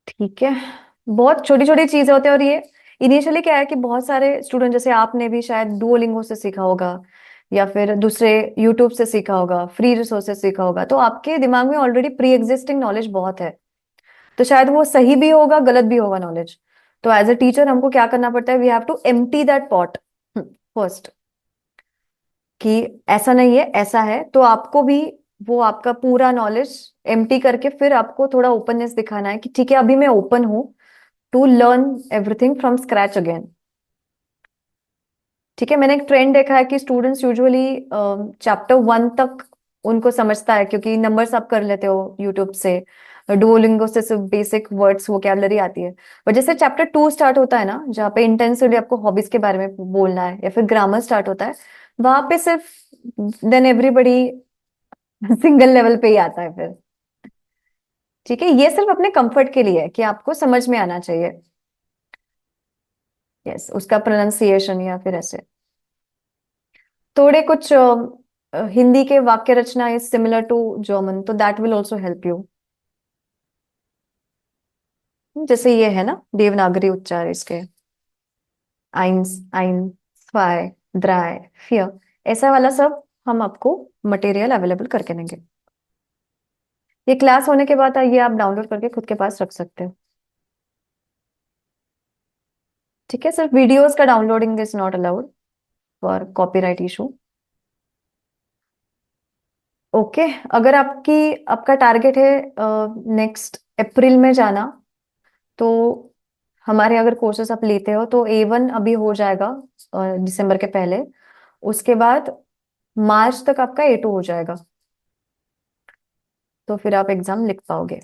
ठीक है, बहुत छोटी छोटी चीजें होती है, और ये इनिशियली क्या है कि बहुत सारे स्टूडेंट, जैसे आपने भी शायद डुओलिंगो से सीखा होगा या फिर दूसरे यूट्यूब से सीखा होगा, फ्री रिसोर्सेज सीखा होगा, तो आपके दिमाग में ऑलरेडी प्री एग्जिस्टिंग नॉलेज बहुत है, तो शायद वो सही भी होगा गलत भी होगा नॉलेज। तो एज अ टीचर हमको क्या करना पड़ता है, we have to empty that pot first, कि ऐसा नहीं है ऐसा है, तो आपको भी वो आपका पूरा नॉलेज एम्प्टी करके फिर आपको थोड़ा ओपननेस दिखाना है कि ठीक है अभी मैं ओपन हूं to learn everything from scratch again. ठीक है, मैंने एक ट्रेंड देखा है कि स्टूडेंट्स यूजुअली चैप्टर 1 तक उनको समझता है, क्योंकि नंबर्स आप कर लेते हो यूट्यूब से, डुओलिंगो से सिर्फ बेसिक वर्ड्स वोकैबुलरी आती है, पर जैसे चैप्टर 2 स्टार्ट होता है ना, जहाँ पे इंटेंसिवली आपको हॉबीज के बारे में बोलना है या फिर ग्रामर स्टार्ट होता है, वहां पे सिर्फ देन एवरीबडी सिंगल लेवल पे ही आता है फिर। ठीक है, ये सिर्फ अपने कंफर्ट के लिए है कि आपको समझ में आना चाहिए, यस, उसका प्रोनाउंसिएशन या फिर ऐसे थोड़े कुछ हिंदी के वाक्य रचना इज सिमिलर टू जर्मन, तो that will also help you. जैसे ये है ना देवनागरी उच्चार इसके, आइंस, आइन, zwei, ड्राई, फियर, ऐसा वाला सब हम आपको मटेरियल अवेलेबल करके देंगे। ये क्लास होने के बाद ये आप डाउनलोड करके खुद के पास रख सकते हो। ठीक है, सिर्फ वीडियोस का downloading is not allowed for copyright issue. Okay, अगर आपका टारगेट है नेक्स्ट अप्रैल में जाना, तो हमारे अगर कोर्सेस आप लेते हो तो A1 अभी हो जाएगा दिसंबर के पहले, उसके बाद मार्च तक आपका A2 हो जाएगा, तो फिर आप एग्जाम लिख पाओगे।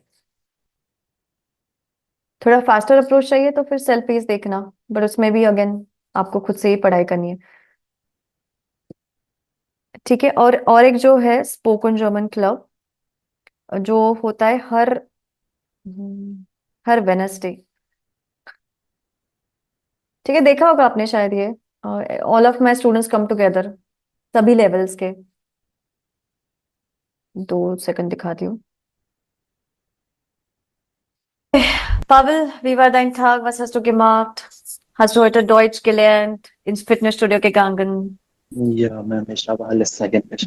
थोड़ा फास्टर अप्रोच चाहिए तो फिर सेल्फ पेस देखना, बट उसमें भी अगेन आपको खुद से ही पढ़ाई करनी है। ठीक है, और एक जो है स्पोकन जर्मन क्लब, जो होता है हर वेनसडे। ठीक है, देखा होगा आपने शायद ये, all of my students come together, सभी लेवल्स के। 2 सेकंड दिखाती हूँ। Pavel, wie war dein Tag? Was hast du gemacht? Hast du heute Deutsch gelernt? Ins Fitnessstudio gegangen? Ja, Ma'am, ich habe alles eigentlich.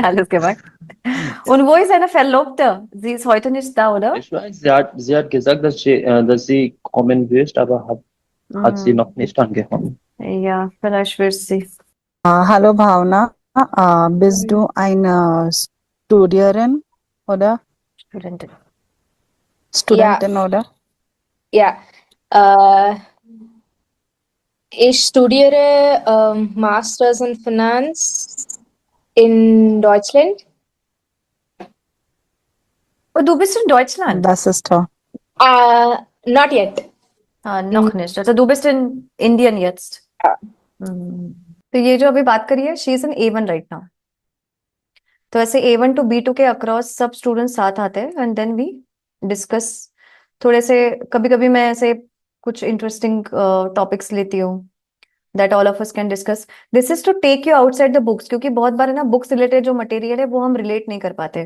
Alles gemacht. Und wo ist deine Verlobte? Sie ist heute nicht da, oder? Ich weiß, sie hat gesagt, dass sie kommen wird, aber hat sie noch nicht angekommen. Ja, vielleicht wird sie. Hallo Bhavna, bist du eine Studierin oder Studentin. Studentin oder? Ja, ich studiere Masters in Finance in Deutschland. Und du bist in Deutschland? Das ist toll. Not yet. noch nicht. Also du bist in Indien jetzt. Ja. तो ये जो अभी बात करी है, she is in A1 right now. तो ऐसे A1 to B2 के अक्रॉस सब स्टूडेंट्स साथ आते हैं एंड देन वी डिस्कस थोड़े से। कभी कभी मैं ऐसे कुछ इंटरेस्टिंग टॉपिक्स लेती हूँ that all of us can discuss. This is to take you outside the books, क्योंकि बहुत बार है ना, बुक्स रिलेटेड जो मटेरियल है वो हम रिलेट नहीं कर पाते।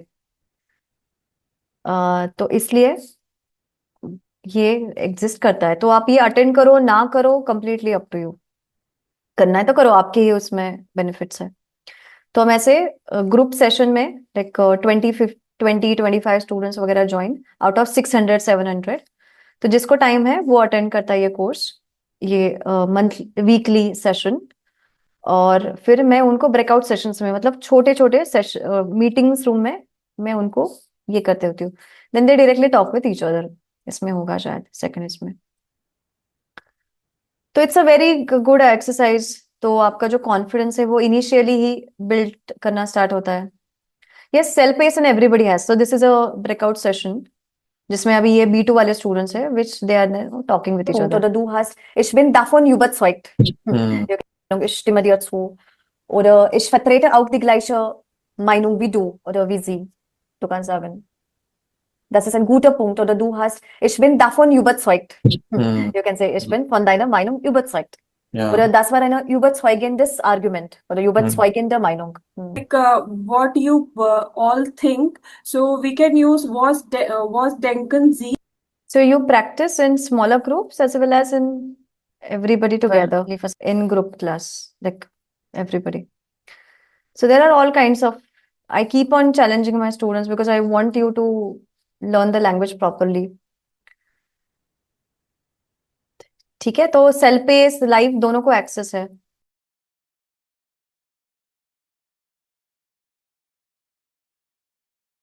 तो इसलिए ये एग्जिस्ट करता है। तो आप ये अटेंड करो ना करो, कंप्लीटली अप टू यू। करना है तो करो, आपके ही उसमें बेनिफिट्स है। तो हम ऐसे ग्रुप सेशन में लाइक 20-25 स्टूडेंट्स वगैरह ज्वाइन आउट ऑफ 600-700। तो जिसको टाइम है वो अटेंड करता है ये कोर्स, ये मंथ वीकली सेशन। और फिर मैं उनको ब्रेकआउट सेशंस में, मतलब छोटे छोटे मीटिंग्स रूम में मैं उनको ये करते होती हूँ। Then they directly talk with each other. इसमें होगा शायद सेकंड इसमें। तो it's a very good exercise. तो आपका जो कॉन्फिडेंस है वो इनिशियली ही बिल्ड करना स्टार्ट होता है। Yes, self pace and everybody has. So this is a breakout session जिसमें अभी ये B2 वाले स्टूडेंट्स है which they are talking with each other. Oder du hast, ich bin davon überzeugt. Ich stimme dir zu. Oder ich vertrete auch die gleiche Meinung wie du oder wie sie. Du kannst sagen, das ist ein guter Punkt. Oder du hast, ich bin davon überzeugt. You can say, ich bin von deiner Meinung überzeugt. Ja. Oder das war ein überzeugendes Argument oder überzeugende Meinung. Like what you all think, so we can use was denken Sie. So you practice in smaller groups as well as in everybody together in group class, like everybody. So there are all kinds of, I keep on challenging my students because I want you to learn the language properly. ठीक है, तो सेल्फ पेस लाइव दोनों को एक्सेस है।